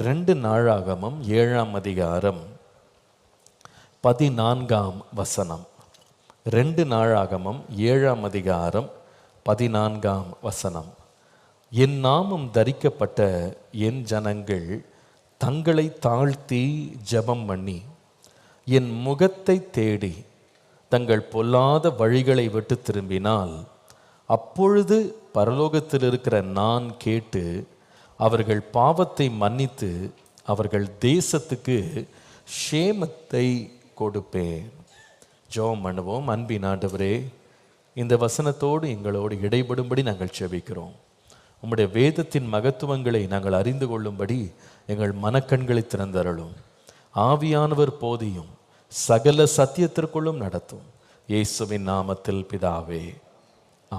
2 நாளாகமம் 7ஆம் அதிகாரம் 14ஆம் வசனம். 2 நாளாகமம் 7ஆம் அதிகாரம் 14ஆம் வசனம். என் நாமம் தரிக்கப்பட்ட என் ஜனங்கள் தங்களை தாழ்த்தி ஜெபம் பண்ணி என் முகத்தை தேடி தங்கள் பொல்லாத வழிகளை விட்டு திரும்பினால், அப்பொழுது பரலோகத்தில் இருக்கிற நான் கேட்டு அவர்கள் பாவத்தை மன்னித்து அவர்கள் தேசத்துக்கு க்ஷேமத்தை கொடுப்பேன். ஜெபம் பண்ணுவோம். அன்பின் ஆண்டவரே, இந்த வசனத்தோடு எங்களோடு இடைபடும்படி நாங்கள் செபிக்கிறோம். உம்முடைய வேதத்தின் மகத்துவங்களை நாங்கள் அறிந்து கொள்ளும்படி எங்கள் மனக்கண்களை திறந்தருளும். ஆவியானவர் போதியும் சகல சத்தியத்திற்குள்ளும் நடத்தும். இயேசுவின் நாமத்தில் பிதாவே,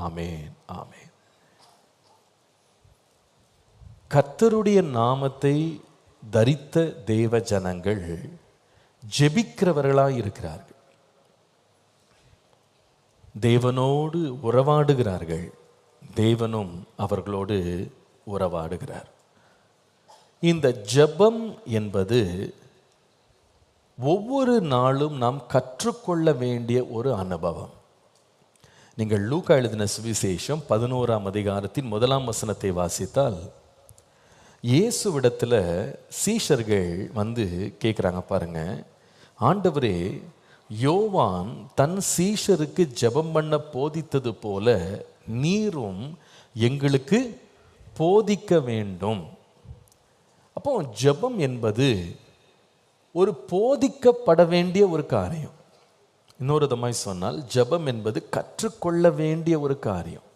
ஆமேன், ஆமேன். கர்த்தருடைய நாமத்தை தரித்த தேவ ஜனங்கள் ஜெபிக்கிறவர்களாய் இருக்கிறார்கள். தேவனோடு உறவாடுகிறார்கள். தேவனும் அவர்களோடு உறவாடுகிறார். இந்த ஜெபம் என்பது ஒவ்வொரு நாளும் நாம் கற்றுக்கொள்ள வேண்டிய ஒரு அனுபவம். நீங்கள் லூக்கா எழுதின சுவிசேஷம் 11ஆம் அதிகாரத்தின் 1ஆம் வசனத்தை வாசித்தால், இயேசுவிடத்தில் சீஷர்கள் வந்து கேட்குறாங்க பாருங்க, ஆண்டவரே, யோவான் தன் சீஷருக்கு ஜெபம் பண்ண போதித்தது போல நீரும் எங்களுக்கு போதிக்க வேண்டும். அப்போ ஜெபம் என்பது ஒரு போதிக்கப்பட வேண்டிய ஒரு காரியம். இன்னொரு விதமாய் சொன்னால், ஜெபம் என்பது கற்றுக்கொள்ள வேண்டிய ஒரு காரியம்.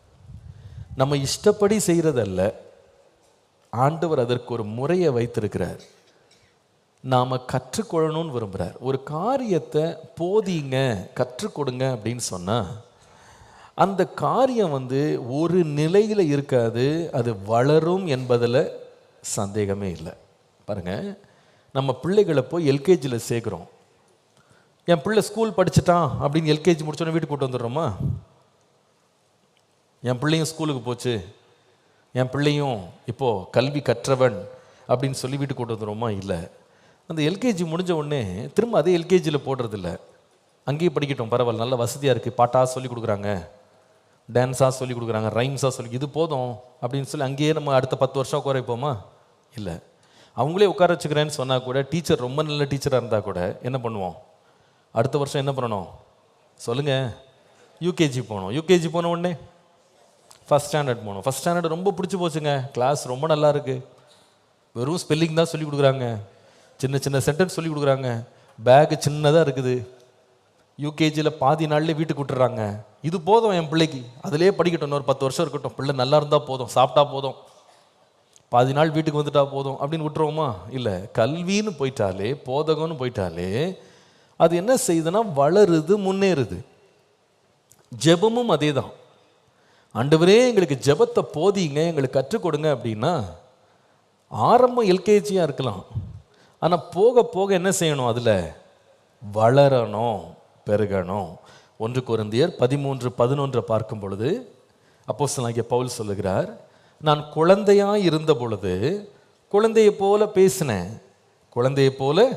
நம்ம இஷ்டப்படி செய்கிறதல்ல. ஆண்டவர் அதற்கு ஒரு முறையை வைத்திருக்கிறார். நாம் கற்றுக்கொள்ளணும்னு விரும்புகிறார். ஒரு காரியத்தை போதிங்க, கற்றுக் கொடுங்க அப்படின்னு சொன்னால், அந்த காரியம் ஒரு நிலையில் இருக்காது. அது வளரும் என்பதில் சந்தேகமே இல்லை. பாருங்கள், நம்ம பிள்ளைகளை போய் எல்கேஜியில் சேர்க்குறோம். என் பிள்ளை ஸ்கூல் படிச்சுட்டான் அப்படின்னு எல்கேஜி முடிச்சோன்னே வீட்டுக்கு கூட்டு வந்துடுறோமா? என் பிள்ளையும் ஸ்கூலுக்கு போச்சு, என் பிள்ளையும் இப்போது கல்வி கற்றவன் அப்படின்னு சொல்லி வீட்டுக்கு கூட்டு வந்துடுறோமா? இல்லை. அந்த எல்கேஜி முடிஞ்ச உடனே திரும்ப அதே எல்கேஜியில் போடுறதில்ல. அங்கேயே படிக்கட்டும், பரவாயில்ல, நல்ல வசதியாக இருக்குது, பாட்டாக சொல்லி கொடுக்குறாங்க, டான்ஸாக சொல்லி கொடுக்குறாங்க, ரைம்ஸாக சொல்லி, இது போதும் அப்படின்னு சொல்லி அங்கேயே நம்ம அடுத்த 10 வருஷம் உட்கார வைப்போமா? இல்லை. அவங்களே உட்கார வச்சுக்கிறேன்னு சொன்னால் கூட, டீச்சர் ரொம்ப நல்ல டீச்சராக இருந்தால் கூட என்ன பண்ணுவோம்? அடுத்த வருஷம் என்ன பண்ணணும் சொல்லுங்கள்? யூகேஜி போகணும். யூகேஜி போன உடனே ஃபஸ்ட் ஸ்டாண்டர்ட் போகணும். ஃபஸ்ட் ஸ்டாண்டர்ட் ரொம்ப பிடிச்சி போச்சுங்க, கிளாஸ் ரொம்ப நல்லா இருக்குது, வெறும் ஸ்பெல்லிங் தான் சொல்லி கொடுக்குறாங்க, சின்ன சின்ன சென்டென்ஸ் சொல்லி கொடுக்குறாங்க, பேக்கு சின்னதாக இருக்குது. யூகேஜியில் பாதி நாள்லேயே வீட்டுக்கு விட்டுறாங்க. இது போதும் என் பிள்ளைக்கு, அதிலே படிக்கட்டும், இன்னொரு 10 வருஷம் இருக்கட்டும், பிள்ளை நல்லா இருந்தால் போதும், சாப்பிட்டா போதும், பாதி நாள் வீட்டுக்கு வந்துட்டா போதும் அப்படின்னு விட்டுருவோமா? இல்லை. கல்வின்னு போயிட்டாலே, போதகம்னு போயிட்டாலே அது என்ன செய்யுதுன்னா வளருது, முன்னேறுது. ஜெபமும் அதே தான். ஆண்டவரே, எங்களுக்கு ஜெபத்தை போதிங்க, எங்களுக்கு கற்றுக் கொடுங்க அப்படின்னா, ஆரம்பம் எல்கேஜியாக இருக்கலாம். ஆனால் போக போக என்ன செய்யணும்? அதில் வளரணும், பெருகணும். 1 கொரிந்தியர் 13:11 பார்க்கும் பொழுது அப்போஸ்தலனாகிய பவுல் சொல்லுகிறார், நான் குழந்தையாக இருந்த பொழுது குழந்தையை போல பேசினேன், குழந்தையை போல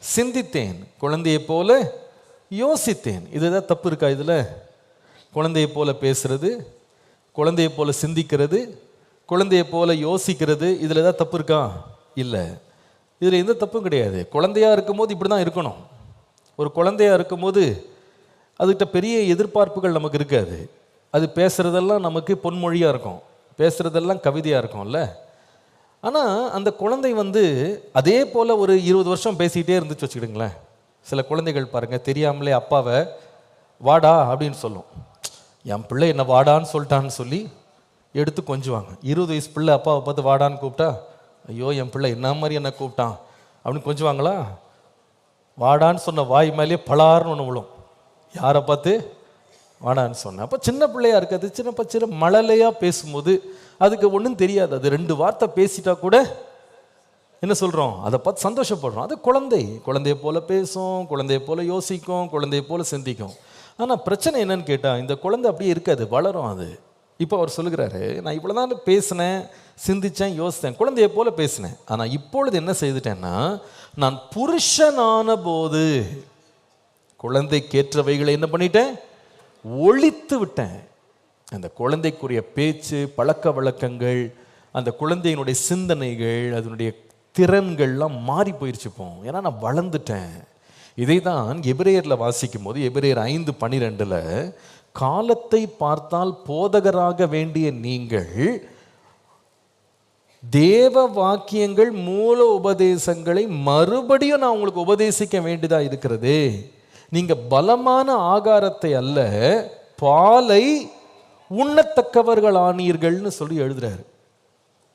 சிந்தித்தேன், குழந்தையை போல யோசித்தேன். இதுதான் தப்பு இருக்கா? இதில் குழந்தையை போல பேசுறது, குழந்தையை போல சிந்திக்கிறது, குழந்தையை போல யோசிக்கிறது, இதில் ஏதாவது தப்பு இருக்கா? இல்லை. இதில் எந்த தப்பும் கிடையாது. குழந்தையாக இருக்கும்போது இப்படி தான் இருக்கணும். ஒரு குழந்தையாக இருக்கும்போது அதுக்கிட்ட பெரிய எதிர்பார்ப்புகள் நமக்கு இருக்காது. அது பேசுகிறதெல்லாம் நமக்கு பொன்மொழியாக இருக்கும், பேசுகிறதெல்லாம் கவிதையாக இருக்கும்ல. ஆனால் அந்த குழந்தை அதே போல் ஒரு 20 வருஷம் பேசிக்கிட்டே இருந்துச்சு வச்சுக்கிடுங்களேன். சில குழந்தைகள் பாருங்கள், தெரியாமலே அப்பாவை வாடா அப்படின்னு சொல்லும். என் பிள்ளை என்ன வாடான்னு சொல்லிட்டான்னு சொல்லி எடுத்து கொஞ்சுவாங்க. 20 வயசு பிள்ளை அப்பாவை பார்த்து வாடான்னு கூப்பிட்டா, ஐயோ என் பிள்ளை என்ன மாதிரி என்ன கூப்பிட்டான் அப்படின்னு கொஞ்சுவாங்களா? வாடான்னு சொன்ன வாய் மேலேயே பலார்னு ஒன்று விழும். யாரை பார்த்து வாடான்னு சொன்னேன். அப்போ சின்ன பிள்ளையா இருக்காது, சின்ன மழலையாக பேசும்போது அதுக்கு ஒன்றும் தெரியாது. அது 2 வார்த்தை பேசிட்டா கூட என்ன சொல்கிறோம்? அதை பார்த்து சந்தோஷப்படுறோம். அது குழந்தையை போல பேசும், குழந்தையை போல யோசிக்கும், குழந்தையை போல சிந்திக்கும். ஆனால் பிரச்சனை என்னன்னு கேட்டால், இந்த குழந்தை அப்படியே இருக்காது, வளரும். அது இப்போ அவர் சொல்லுகிறாரு, நான் இவ்வளோதான் பேசினேன், சிந்திச்சேன், யோசித்தேன், குழந்தையை போல பேசினேன். ஆனால் இப்பொழுது என்ன செய்துட்டேன்னா, நான் புருஷனான போது குழந்தைக்கேற்றவைகளை என்ன பண்ணிட்டேன், ஒழித்து விட்டேன். அந்த குழந்தைக்குரிய பேச்சு, பழக்க வழக்கங்கள், அந்த குழந்தையினுடைய சிந்தனைகள், அதனுடைய திறன்கள்லாம் மாறி போயிடுச்சுப்போம். ஏன்னா நான் வளர்ந்துட்டேன். இதை தான் எபிரேயரில் வாசிக்கும் போது எபிரேயர் 5:12 காலத்தை பார்த்தால் போதகராக வேண்டிய நீங்கள் தேவ வாக்கியங்கள் மூல உபதேசங்களை மறுபடியும் நான் உங்களுக்கு உபதேசிக்க வேண்டியதா இருக்கிறது. நீங்க பலமான ஆகாரத்தை அல்ல, பாலை உண்ணத்தக்கவர்கள் ஆனீர்கள்னு சொல்லி எழுதுறாரு.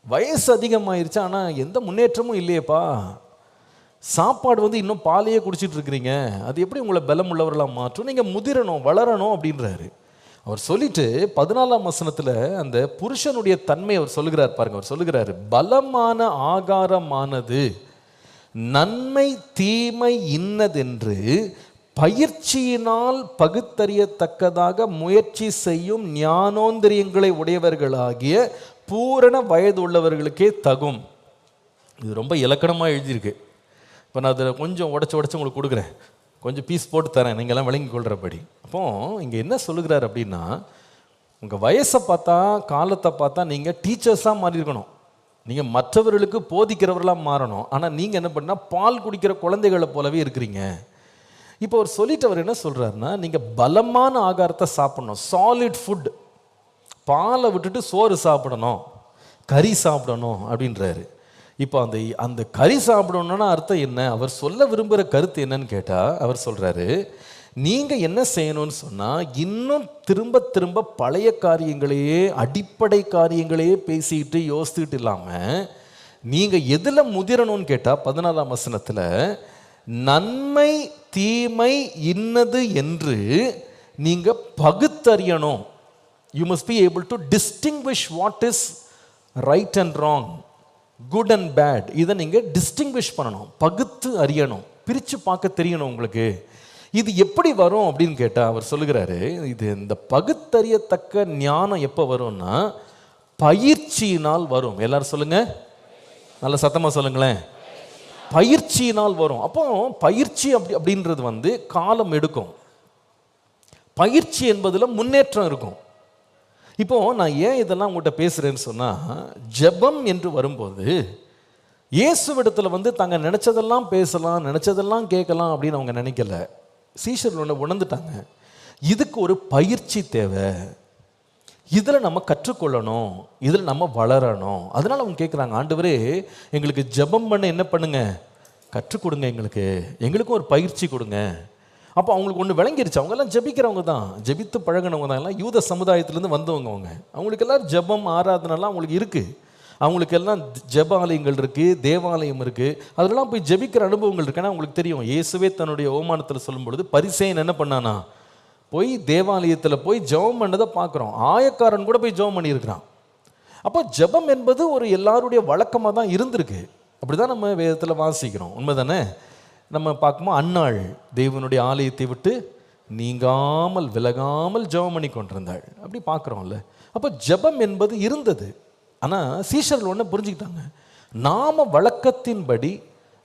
வயசு அதிகமாயிருச்சு, ஆனா எந்த முன்னேற்றமும் இல்லையேப்பா. சாப்பாடு இன்னும் பாலையே குடிச்சிட்டு இருக்கிறீங்க, அது எப்படி உங்களை பலம் உள்ளவர்களாக மாற்றும்? நீங்க முதிரணும், வளரணும் அப்படின்றாரு. அவர் சொல்லிட்டு 14ஆம் வசனத்துல அந்த புருஷனுடைய தன்மை அவர் சொல்லுகிறார் பாருங்க. அவர் சொல்லுகிறாரு, பலமான ஆகாரமானது நன்மை தீமை இன்னதென்று பயிற்சியினால் பகுத்தறியத்தக்கதாக முயற்சி செய்யும் ஞானோந்திரியங்களை உடையவர்களாகிய பூரண வயது உள்ளவர்களுக்கே தகும். இது ரொம்ப இலக்கணமாக எழுதியிருக்கு. இப்போ நான் அதில் கொஞ்சம் உடச்சி உங்களுக்கு கொடுக்குறேன், கொஞ்சம் பீஸ் போட்டு தரேன், நீங்கள்லாம் விளங்கி கொள்கிறபடி. அப்போ இங்கே என்ன சொல்லுகிறார் அப்படின்னா, உங்கள் வயசை பார்த்தா, காலத்தை பார்த்தா நீங்கள் டீச்சர்ஸாக மாறி இருக்கணும், நீங்கள் மற்றவர்களுக்கு போதிக்கிறவர்களாக மாறணும். ஆனால் நீங்கள் என்ன பண்ணால் பால் குடிக்கிற குழந்தைகளை போலவே இருக்கிறீங்க. இப்போ அவர் சொல்லிட்டு அவர் என்ன சொல்கிறாருன்னா, நீங்கள் பலமான ஆகாரத்தை சாப்பிடணும், சாலிட் ஃபுட். பாலை விட்டுட்டு சோறு சாப்பிடணும், கறி சாப்பிடணும் அப்படின்றாரு. இப்போ அந்த கறி சாப்பிடணும்னா அர்த்தம் என்ன? அவர் சொல்ல விரும்புகிற கருத்து என்னன்னு கேட்டால், அவர் சொல்கிறாரு, நீங்கள் என்ன செய்யணும்னு சொன்னால், இன்னும் திரும்ப திரும்ப பழைய காரியங்களையே, அடிப்படை காரியங்களையே பேசிக்கிட்டு யோசிச்சுட்டு இல்லாமல், நீங்கள் எதில் முதிரணும்னு கேட்டால் 14ஆம் வசனத்தில் நன்மை தீமை இன்னது என்று நீங்கள் பகுத்தறியணும். You must be able to distinguish what is right and wrong, good and bad. இதை நீங்கள் டிஸ்டிங்விஷ் பண்ணணும், பகுத்து அறியணும், பிரித்து பார்க்க தெரியணும் உங்களுக்கு. இது எப்படி வரும் அப்படின்னு கேட்டால் அவர் சொல்லுகிறாரு, இது இந்த பகுத்தறியத்தக்க ஞானம் எப்போ வரும்னா பயிற்சியினால் வரும். எல்லாரும் சொல்லுங்க, நல்ல சத்தமாக சொல்லுங்களேன். பயிற்சியினால் வரும். அப்போ பயிற்சி அப்படின்றது காலம் எடுக்கும். பயிற்சி என்பதில் முன்னேற்றம் இருக்கும். இப்போ நான் ஏன் இதெல்லாம் உங்கள்கிட்ட பேசுகிறேன்னு சொன்னால், ஜெபம் என்று வரும்போது இயேசுவிடத்தில் தாங்க நினச்சதெல்லாம் பேசலாம், நினச்சதெல்லாம் கேட்கலாம் அப்படின்னு அவங்க நினைக்கல. சீஷர்கள் உணர்ந்துட்டாங்க, இதுக்கு ஒரு பயிற்சி தேவை, இதில் நம்ம கற்றுக்கொள்ளணும், இதில் நம்ம வளரணும். அதனால் அவங்க கேட்குறாங்க, ஆண்டவரே எங்களுக்கு ஜெபம் பண்ண என்ன பண்ணுங்க, கற்றுக் கொடுங்க, எங்களுக்கும் ஒரு பயிற்சி கொடுங்க. அப்போ அவங்களுக்கு ஒன்று விளங்கிருச்சு, அவங்கெல்லாம் ஜெபிக்கிறவங்க தான், ஜெபித்து பழகினவங்க தான், எல்லாம் யூத சமுதாயத்திலேருந்து வந்தவங்க. அவங்களுக்கு எல்லாம் ஜெபம் ஆராதனைலாம் அவங்களுக்கு இருக்குது, அவங்களுக்கெல்லாம் ஜெப ஆலயங்கள் இருக்குது, தேவாலயம் இருக்குது, அதெல்லாம் போய் ஜெபிக்கிற அனுபவங்கள் இருக்குது. ஏன்னா அவங்களுக்கு தெரியும், இயேசுவே தன்னுடைய ஓமானத்தில் சொல்லும்பொழுது பரிசேயன் என்ன பண்ணானா, போய் தேவாலயத்தில் போய் ஜெபம் பண்ணதை பார்க்குறோம், ஆயக்காரன் கூட போய் ஜெபம் பண்ணியிருக்கிறான். அப்போ ஜெபம் என்பது ஒரு எல்லாருடைய வழக்கமாக தான் இருந்திருக்கு. அப்படி தான் நம்ம வேதத்தில் வாசிக்கிறோம், உண்மை தானே? நம்ம பார்க்கும்போது அன்னாள் தேவனுடைய ஆலயத்தை விட்டு நீங்காமல் விலகாமல் ஜெபம் பண்ணி கொண்டிருந்தாள், அப்படி பார்க்குறோம்ல. அப்போ ஜெபம் என்பது இருந்தது. ஆனால் சீஷர்கள் ஒன்று புரிஞ்சுக்கிட்டாங்க, நாம் வழக்கத்தின்படி,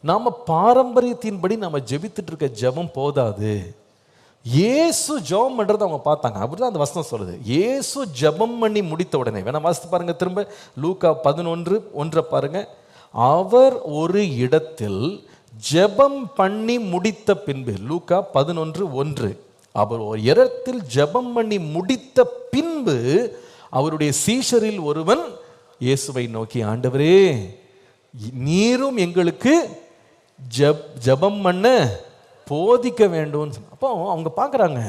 நாம் பாரம்பரியத்தின்படி நாம் ஜெபித்துட்டு இருக்க ஜெபம் போதாது. இயேசு ஜெபம் பண்ணுறதை அவங்க பார்த்தாங்க. அப்படிதான் அந்த வசனம் சொல்லுது. இயேசு ஜெபம் பண்ணி முடித்த உடனே, வேணா வாசித்து பாருங்க திரும்ப, லூக்கா 11:1 பாருங்க. அவர் ஒரு இடத்தில் ஜெபம் பண்ணி முடித்த பின்பு, லூக்கா 11:1, அவர் ஒரு இடத்தில் ஜெபம் பண்ணி முடித்த பின்பு அவருடைய சீஷரில் ஒருவன் இயேசுவை நோக்கி, ஆண்டவரே நீரும் எங்களுக்கு ஜெபம் பண்ண போதிக்க வேண்டும். அப்போ அவங்க பார்க்குறாங்க,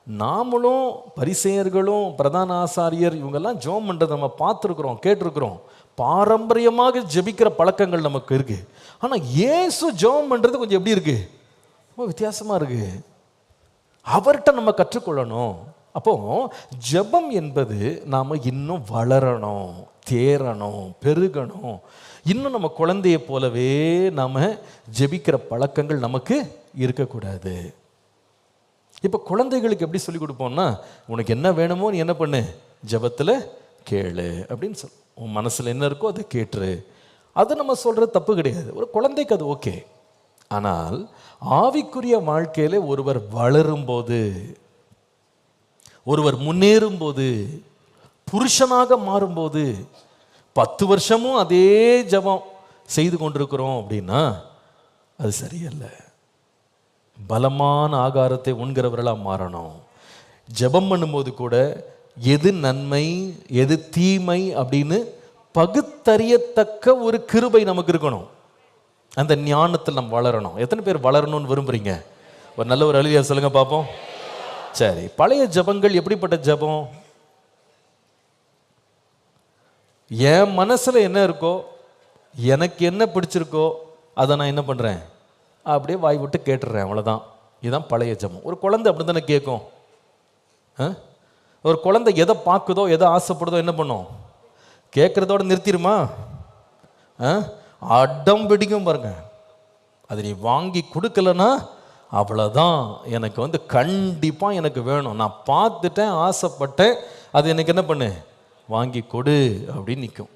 நாமளும் பரிசேயர்களும் பிரதான ஆசாரியர் இவங்கெல்லாம் ஜெபம் பண்ணுறதை நம்ம பார்த்துருக்குறோம், கேட்டிருக்கிறோம், பாரம்பரியமாக ஜெபிக்கிற பழக்கங்கள் நமக்கு இருக்குது. ஆனால் இயேசு ஜெபம் பண்ணுறது கொஞ்சம் எப்படி இருக்குது, ரொம்ப வித்தியாசமாக இருக்குது. அவர்கிட்ட நம்ம கற்றுக்கொள்ளணும். அப்போ ஜெபம் என்பது நாம் இன்னும் வளரணும், தேரணும், பெருகணும். இன்னும் நம்ம குழந்தைய போலவே நாம் ஜெபிக்கிற பழக்கங்கள் நமக்கு இருக்கக்கூடாது. இப்போ குழந்தைகளுக்கு எப்படி சொல்லிக் கொடுப்போம்னா, உனக்கு என்ன வேணுமோ நீ என்ன பண்ணு, ஜெபத்தில் கேளு அப்படின்னு சொல். உன் மனசில் என்ன இருக்கோ அதை கேட்டுரு. அது நம்ம சொல்கிறது தப்பு கிடையாது, ஒரு குழந்தைக்கு அது ஓகே. ஆனால் ஆவிக்குரிய வாழ்க்கையில் ஒருவர் வளரும்போது, ஒருவர் முன்னேறும் போது, புருஷனாக மாறும்போது, 10 வருஷமும் அதே ஜெபம் செய்து கொண்டிருக்கிறோம் அப்படின்னா அது சரியல்ல. பலமான ஆகாரத்தை உண்கிறவர்களாக மாறணும். ஜெபம் பண்ணும்போது கூட எது நன்மை எது தீமை அப்படின்னு பகுத்தறியத்தக்க ஒரு கிருபை நமக்கு இருக்கணும். அந்த ஞானத்தில் நம்ம வளரணும். எத்தனை பேர் வளரணும்னு விரும்புறீங்க? ஒரு நல்ல ஒரு அழுதியா சொல்லுங்க பார்ப்போம். சரி, பழைய ஜெபங்கள் எப்படிப்பட்ட ஜெபம்? என் மனசில் என்ன இருக்கோ, எனக்கு என்ன பிடிச்சிருக்கோ அதை நான் என்ன பண்ணுறேன், அப்படியே வாய் விட்டு கேட்டுடுறேன், அவ்வளோதான். இதுதான் பழைய ஜெபம். ஒரு குழந்தை அப்படி தானே கேட்கும். ஒரு குழந்தை எதை பார்க்குதோ எதை ஆசைப்படுதோ என்ன பண்ணும்? கேட்குறதோட நிறுத்திடுமா? அடம் பிடிக்கும் பாருங்க. அது நீ வாங்கி கொடுக்கலன்னா அவ்வளோதான், எனக்கு கண்டிப்பாக எனக்கு வேணும், நான் பார்த்துட்டேன், ஆசைப்பட்டேன், அது எனக்கு என்ன பண்ணு, வாங்கி கொடு அப்படின்னு நிற்கும்.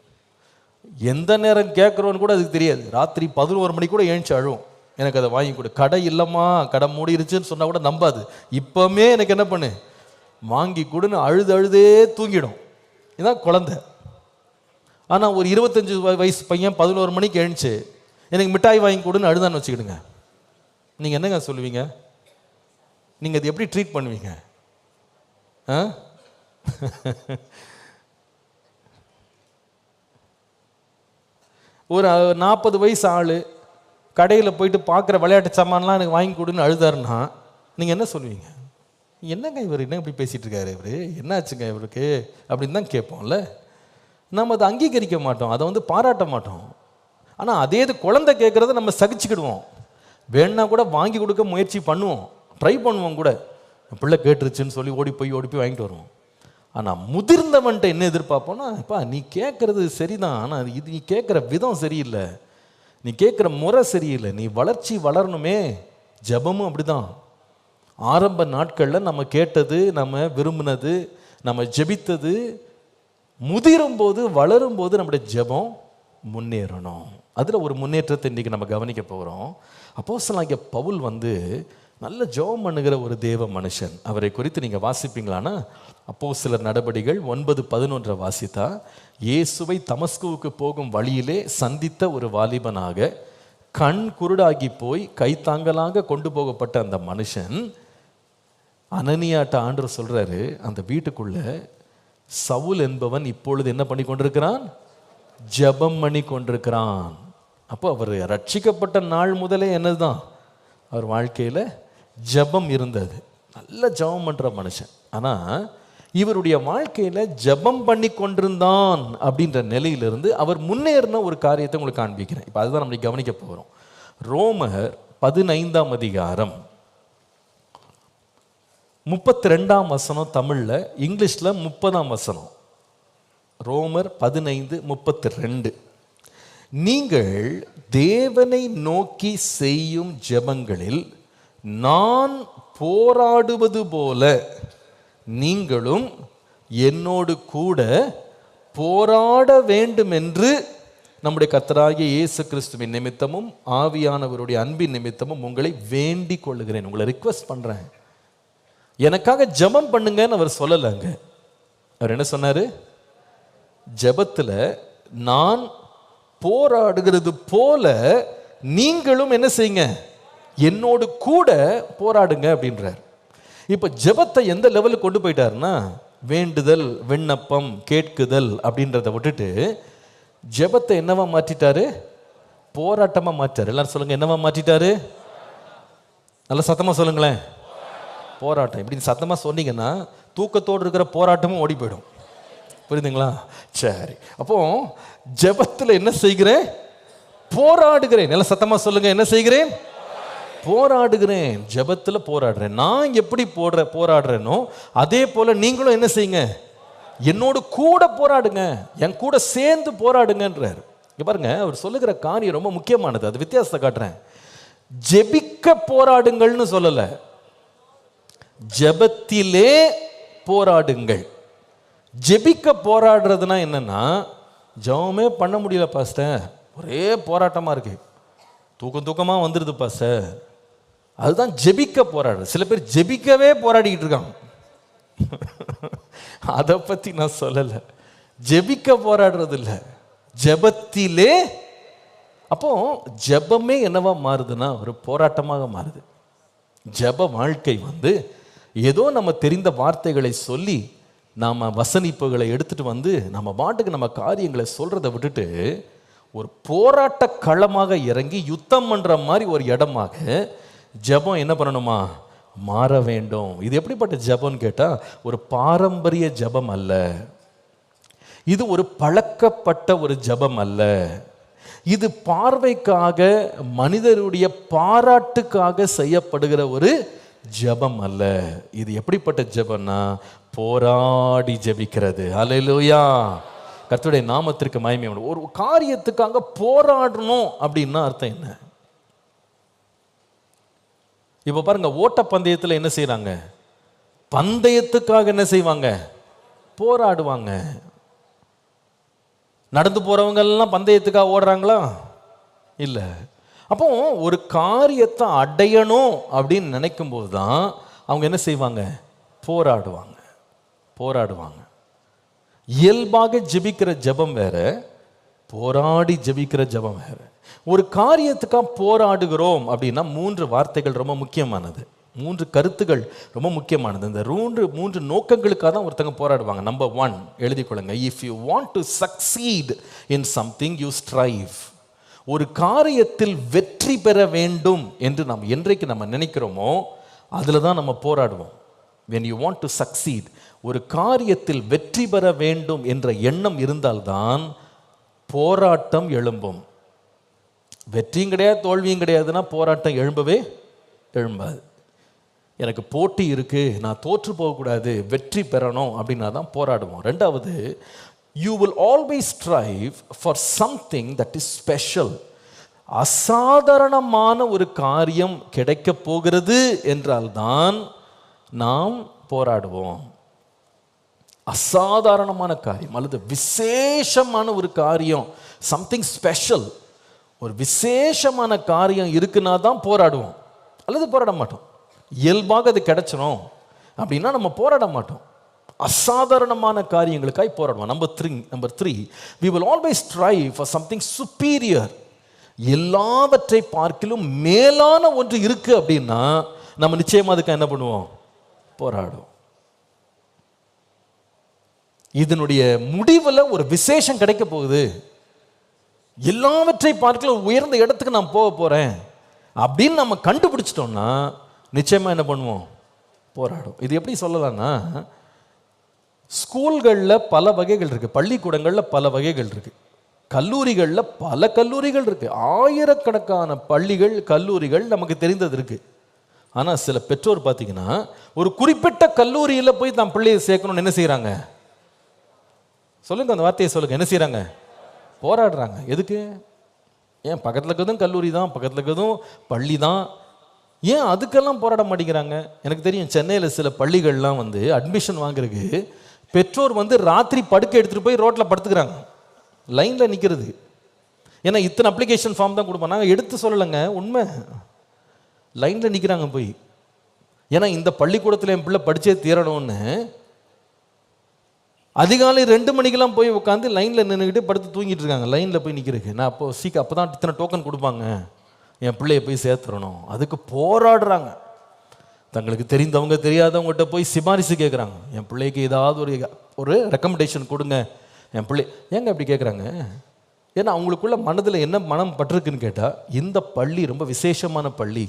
எந்த நேரம் கேட்குறோன்னு கூட அதுக்கு தெரியாது. ராத்திரி 11 மணிக்கு கூட எழுந்துச்சு அழுவும், எனக்கு அதை வாங்கி கொடு. கடை இல்லைம்மா, கடை மூடிருச்சுன்னு சொன்னால் கூட நம்பாது. இப்போவுமே எனக்கு என்ன பண்ணு, வாங்கி கொடுன்னு அழுதே தூங்கிடும். இதுதான் குழந்தை. ஆனால் ஒரு 25 வயசு பையன் 11 மணிக்கு எழுந்துச்சு எனக்கு மிட்டாய் வாங்கி கொடுன்னு அழுதான்னு வச்சுக்கிடுங்க, நீங்கள் என்னங்க சொல்லுவீங்க? நீங்கள் அது எப்படி ட்ரீட் பண்ணுவீங்க? ஒரு 40 வயசு ஆள் கடையில் போயிட்டு பார்க்குற விளையாட்டு சாமான்லாம் எனக்கு வாங்கி கொடுன்னு அழுதாருன்னா நீங்கள் என்ன சொல்லுவீங்க? என்னங்க இவர் என்ன இப்படி பேசிகிட்டு இருக்காரு, இவர் என்ன ஆச்சுங்க இவருக்கு அப்படின்னு தான் கேட்போம்ல. நம்ம அதை அங்கீகரிக்க மாட்டோம், அதை பாராட்ட மாட்டோம். ஆனால் அதே இது குழந்தை கேட்குறத நம்ம சகிச்சுக்கிடுவோம். வேணா கூட வாங்கி கொடுக்க முயற்சி பண்ணுவோம், ட்ரை பண்ணுவோம் கூட. பிள்ளை கேட்டுருச்சுன்னு சொல்லி ஓடி போய் வாங்கிட்டு வருவோம். ஆனால் முதிர்ந்தவன்ட்ட என்ன எதிர்பார்ப்போம்னா, அப்பா நீ கேட்குறது சரிதான், ஆனால் இது நீ கேட்குற விதம் சரியில்லை, நீ கேட்குற முறை சரியில்லை, நீ வளரணுமே. ஜெபமும் அப்படிதான். ஆரம்ப நாட்களில் நம்ம கேட்டது, நம்ம விரும்பினது, நம்ம ஜெபித்தது, முதிரும் போது வளரும் போது நம்முடைய ஜெபம் முன்னேறணும். அதில் ஒரு முன்னேற்றத்தை இன்றைக்கி நம்ம கவனிக்க போகிறோம். அப்போஸ்தலனாகிய பவுல் நல்ல ஜெபம் பண்ணுகிற ஒரு தேவ மனுஷன். அவரை குறித்து நீங்கள் வாசிப்பீங்களான்னா அப்போஸ்தலர் நடபடிகள் 9:11 வாசித்தா, இயேசுவை தமஸ்குவுக்கு போகும் வழியிலே சந்தித்த ஒரு வாலிபனாக கண் குருடாகி போய் கைத்தாங்கலாக கொண்டு போகப்பட்ட அந்த மனுஷன் அனனியாட்ட ஆண்டவர் சொல்றாரு, அந்த வீட்டுக்குள்ள சவுல் என்பவன் இப்பொழுது என்ன பண்ணி கொண்டிருக்கிறான்? ஜெபம் பண்ணி கொண்டிருக்கிறான். அப்போ அவர் ரட்சிக்கப்பட்ட நாள் முதலே என்னதுதான், அவர் வாழ்க்கையில் ஜெபம் இருந்தது. நல்ல ஜெபம் பண்ற மனுஷன். ஆனால் இவருடைய வாழ்க்கையில் ஜெபம் பண்ணி கொண்டிருந்தான் அப்படின்ற நிலையிலிருந்து அவர் முன்னேறின ஒரு காரியத்தை உங்களுக்கு காண்பிக்கிறேன். இப்போ அதுதான் நம்ம கவனிக்க போகிறோம். ரோமர் 15ஆம் அதிகாரம் 32ஆம் வசனம் தமிழில், இங்கிலீஷில் 30ஆம் வசனம். ரோமர் 15:32. நீங்கள் தேவனை நோக்கி செய்யும் ஜெபங்களில் நான் போராடுவது போல நீங்களும் என்னோடு கூட போராட வேண்டும் என்று நம்முடைய கர்த்தராகிய இயேசு கிறிஸ்துவின் நிமித்தமும் ஆவியானவருடைய அன்பின் நிமித்தமும் உங்களை வேண்டிக் கொள்ளுகிறேன், உங்களை ரிக்வெஸ்ட் பண்ணுறேன். எனக்காக ஜெபம் பண்ணுங்கன்னு அவர் சொல்லலைங்க. அவர் என்ன சொன்னார்? ஜெபத்தில் நான் போராடுகிறது போல நீங்களும் என்ன செய்யுங்க, என்னோடு கூட போராடுங்க அப்படின்றார். இப்போ ஜெபத்தை எந்த லெவலுக்கு கொண்டு போயிட்டாருன்னா, வேண்டுதல், விண்ணப்பம், கேட்குதல் அப்படின்றத விட்டுட்டு ஜெபத்தை என்னவா மாற்றிட்டாரு? போராட்டமாக மாற்றார். எல்லாரும் சொல்லுங்க, என்னவா மாற்றிட்டாரு? நல்லா சத்தமாக சொல்லுங்களேன். போராட்டம். இப்படி சத்தமாக சொன்னீங்கன்னா தூக்கத்தோடு இருக்கிற போராட்டமும் ஓடி போயிடும். புரியுதுங்களா? சரி, அப்போ ஜெபத்தில் என்ன செய்கிறேன்? போராடுகிறேன். நல்லா சத்தமாக சொல்லுங்க, என்ன செய்கிறேன்? போராடுகிறேன். ஜெபத்தில் போராடுறேன். நான் எப்படி போராடுறேனோ அதே போல நீங்களும் என்ன செய்யுங்க, என்னோடு கூட போராடுங்க, என் கூட சேர்ந்து போராடுங்கன்றார். இங்க பாருங்க, அவர் சொல்லுகிற காரியம் ரொம்ப முக்கியமானது. அது வித்தியாசத்தை காட்டுறேன். ஜெபிக்க போராடுங்கள்னு சொல்லல, ஜெபத்திலே போராடுங்கள். ஜெபிக்க போராடுறதுனா என்னன்னா, ஜெபமே பண்ண முடியல பாஸ்டர், ஒரே போராட்டமாக இருக்கு, தூக்கமாக வந்துடுது பாஸ்டர், அதுதான் ஜெபிக்க போராடுறது. சில பேர் ஜெபிக்கவே போராடிக்கிட்டு இருக்காங்க. அதை பற்றி நான் சொல்லலை. ஜெபிக்க போராடுறது இல்லை, ஜெபத்திலே. அப்போ ஜெபமே என்னவா மாறுதுன்னா ஒரு போராட்டமாக மாறுது. ஜெப வாழ்க்கை ஏதோ நம்ம தெரிந்த வார்த்தைகளை சொல்லி நாம் வசனிப்புகளை எடுத்துகிட்டு நம்ம பாட்டுக்கு நம்ம காரியங்களை சொல்கிறத விட்டுட்டு ஒரு போராட்ட களமாக இறங்கி யுத்தம் பண்ணுற மாதிரி ஒரு இடமாக ஜெபம் என்ன பண்ணணுமா, மாற வேண்டும். இது எப்படிப்பட்ட ஜெபம்னு கேட்டால் ஒரு பாரம்பரிய ஜெபம் அல்ல, இது ஒரு பழக்கப்பட்ட ஒரு ஜெபம் அல்ல, இது பார்வைக்காக மனிதருடைய பாராட்டுக்காக செய்யப்படுகிற ஒரு ஜெபம் அல்ல. இது எப்படிப்பட்ட ஜெபம்னா போராடி ஜெபிக்கிறது. அல்லேலூயா, கர்த்தருடைய நாமத்திற்கு மகிமை. ஒரு காரியத்துக்காக போராடணும் அப்படின்னா அர்த்தம் என்ன? இப்போ பாருங்க, ஓட்ட பந்தயத்தில் என்ன செய்யறாங்க, பந்தயத்துக்காக என்ன செய்வாங்க, போராடுவாங்க. நடந்து போறவங்க எல்லாம் பந்தயத்துக்காக ஓடுறாங்களா? இல்லை. அப்போ ஒரு காரியத்தை அடையணும் அப்படின்னு நினைக்கும் போது தான் அவங்க என்ன செய்வாங்க, போராடுவாங்க. இயல்பாக ஜெபிக்கிற ஜெபம் வேற, போராடி ஜெபிக்கிற ஜெபம் வேற. ஒரு காரியத்துக்காக போராடுகிறோம் அப்படின்னா 3 வார்த்தைகள் ரொம்ப முக்கியமானது, 3 கருத்துகள் ரொம்ப முக்கியமானது. இந்த மூன்று நோக்கங்களுக்காக தான் ஒருத்தங்க போராடுவாங்க. நம்பர் 1 எழுதி கொள்ளுங்க. If you want to succeed in something you strive. ஒரு காரியத்தில் வெற்றி பெற வேண்டும் என்று நாம் என்றைக்கு நம்ம நினைக்கிறோமோ அதில் தான் நம்ம போராடுவோம். when you want to succeed, ஒரு காரியத்தில் வெற்றி பெற வேண்டும் என்ற எண்ணம் இருந்தால்தான் போராட்டம் எழும்பும். வெற்றியும் கிடையாது தோல்வியும் கிடையாதுன்னா போராட்டம் எழும்பாது. எனக்கு போட்டி இருக்கு, நான் தோற்று போகக்கூடாது, வெற்றி பெறணும் அப்படின்னா தான் போராடுவோம். 2வது, you will always strive for something that is special. அசாதாரணமான ஒரு காரியம் கிடைக்க போகிறது என்றால்தான் நாம் போராடுவோம். அசாதாரணமான காரியம் அல்லது விசேஷமான ஒரு காரியம், சம்திங் ஸ்பெஷல், ஒரு விசேஷமான காரியம் இருக்குன்னா தான் போராடுவோம், அல்லது போராட மாட்டோம். இயல்பாக அது கிடைச்சணும் அப்படின்னா நம்ம போராட மாட்டோம். அசாதாரணமான காரியங்களுக்காய் போராடுவோம். Number 3, we will always strive for something superior. எல்லாவற்றை பார்க்கிலும் மேலான ஒன்று இருக்கு அப்படின்னா நம்ம நிச்சயமா அதுக்கு என்ன பண்ணுவோம், போராடுவோம். இதனுடைய முடிவில் ஒரு விசேஷம் கிடைக்க போகுது, எல்லாவற்றை பார்க்கல உயர்ந்த இடத்துக்கு நான் போக போறேன் அப்படின்னு நம்ம கண்டுபிடிச்சிட்டோம்னா நிச்சயமா என்ன பண்ணுவோம், போராடும். இது எப்படி சொல்லலாம்னா, ஸ்கூல்களில் பல வகைகள் இருக்கு, பள்ளிக்கூடங்களில் பல வகைகள் இருக்கு, கல்லூரிகளில் பல கல்லூரிகள் இருக்கு, ஆயிரக்கணக்கான பள்ளிகள் கல்லூரிகள் நமக்கு தெரிந்தது இருக்கு. ஆனால் சில பெற்றோர் பார்த்தீங்கன்னா ஒரு குறிப்பிட்ட கல்லூரியில் போய் தான் பிள்ளையை சேர்க்கணும்னு என்ன செய்யறாங்க, சொல்லுங்க அந்த வார்த்தையை சொல்லுங்க, என்ன செய்யறாங்க, போராடுறாங்க. எதுக்கு? ஏன் பக்கத்தில் இருக்கிறதும் கல்லூரி தான், பக்கத்தில் இருக்கிறதும் பள்ளி தான், ஏன் அதுக்கெல்லாம் போராட மாட்டேங்கிறாங்க? எனக்கு தெரியும், சென்னையில் சில பள்ளிகள்லாம் அட்மிஷன் வாங்குறதுக்கு பெற்றோர் ராத்திரி படுக்கை எடுத்துகிட்டு போய் ரோட்டில் படுத்துக்கிறாங்க, லைனில் நிற்கிறது. ஏன்னா இத்தனை அப்ளிகேஷன் ஃபார்ம் தான் கொடுப்போம், நாங்கள் எடுத்து சொல்லலைங்க, உண்மை. லைனில் நிற்கிறாங்க போய். ஏன்னா இந்த பள்ளிக்கூடத்தில் என் பிள்ளை படித்தே தீரணும்னு அதிகாலை 2 மணிக்கெல்லாம் போய் உட்காந்து லைனில் நின்றுக்கிட்டு படுத்து தூங்கிட்டு இருக்காங்க, லைனில் போய் நிற்கிறதுக்கு. நான் அப்போ தான் இத்தனை டோக்கன் கொடுப்பாங்க, என் பிள்ளைய போய் சேர்த்துடணும். அதுக்கு போராடுறாங்க. தங்களுக்கு தெரிந்தவங்க தெரியாதவங்ககிட்ட போய் சிபாரிசு கேட்குறாங்க, என் பிள்ளைக்கு ஏதாவது ஒரு ரெக்கமெண்டேஷன் கொடுங்க என் பிள்ளை. ஏங்க அப்படி கேட்குறாங்க? ஏன்னா அவங்களுக்குள்ள மனதில் என்ன மனம் பட்டிருக்குன்னு கேட்டால், இந்த பள்ளி ரொம்ப விசேஷமான பள்ளி,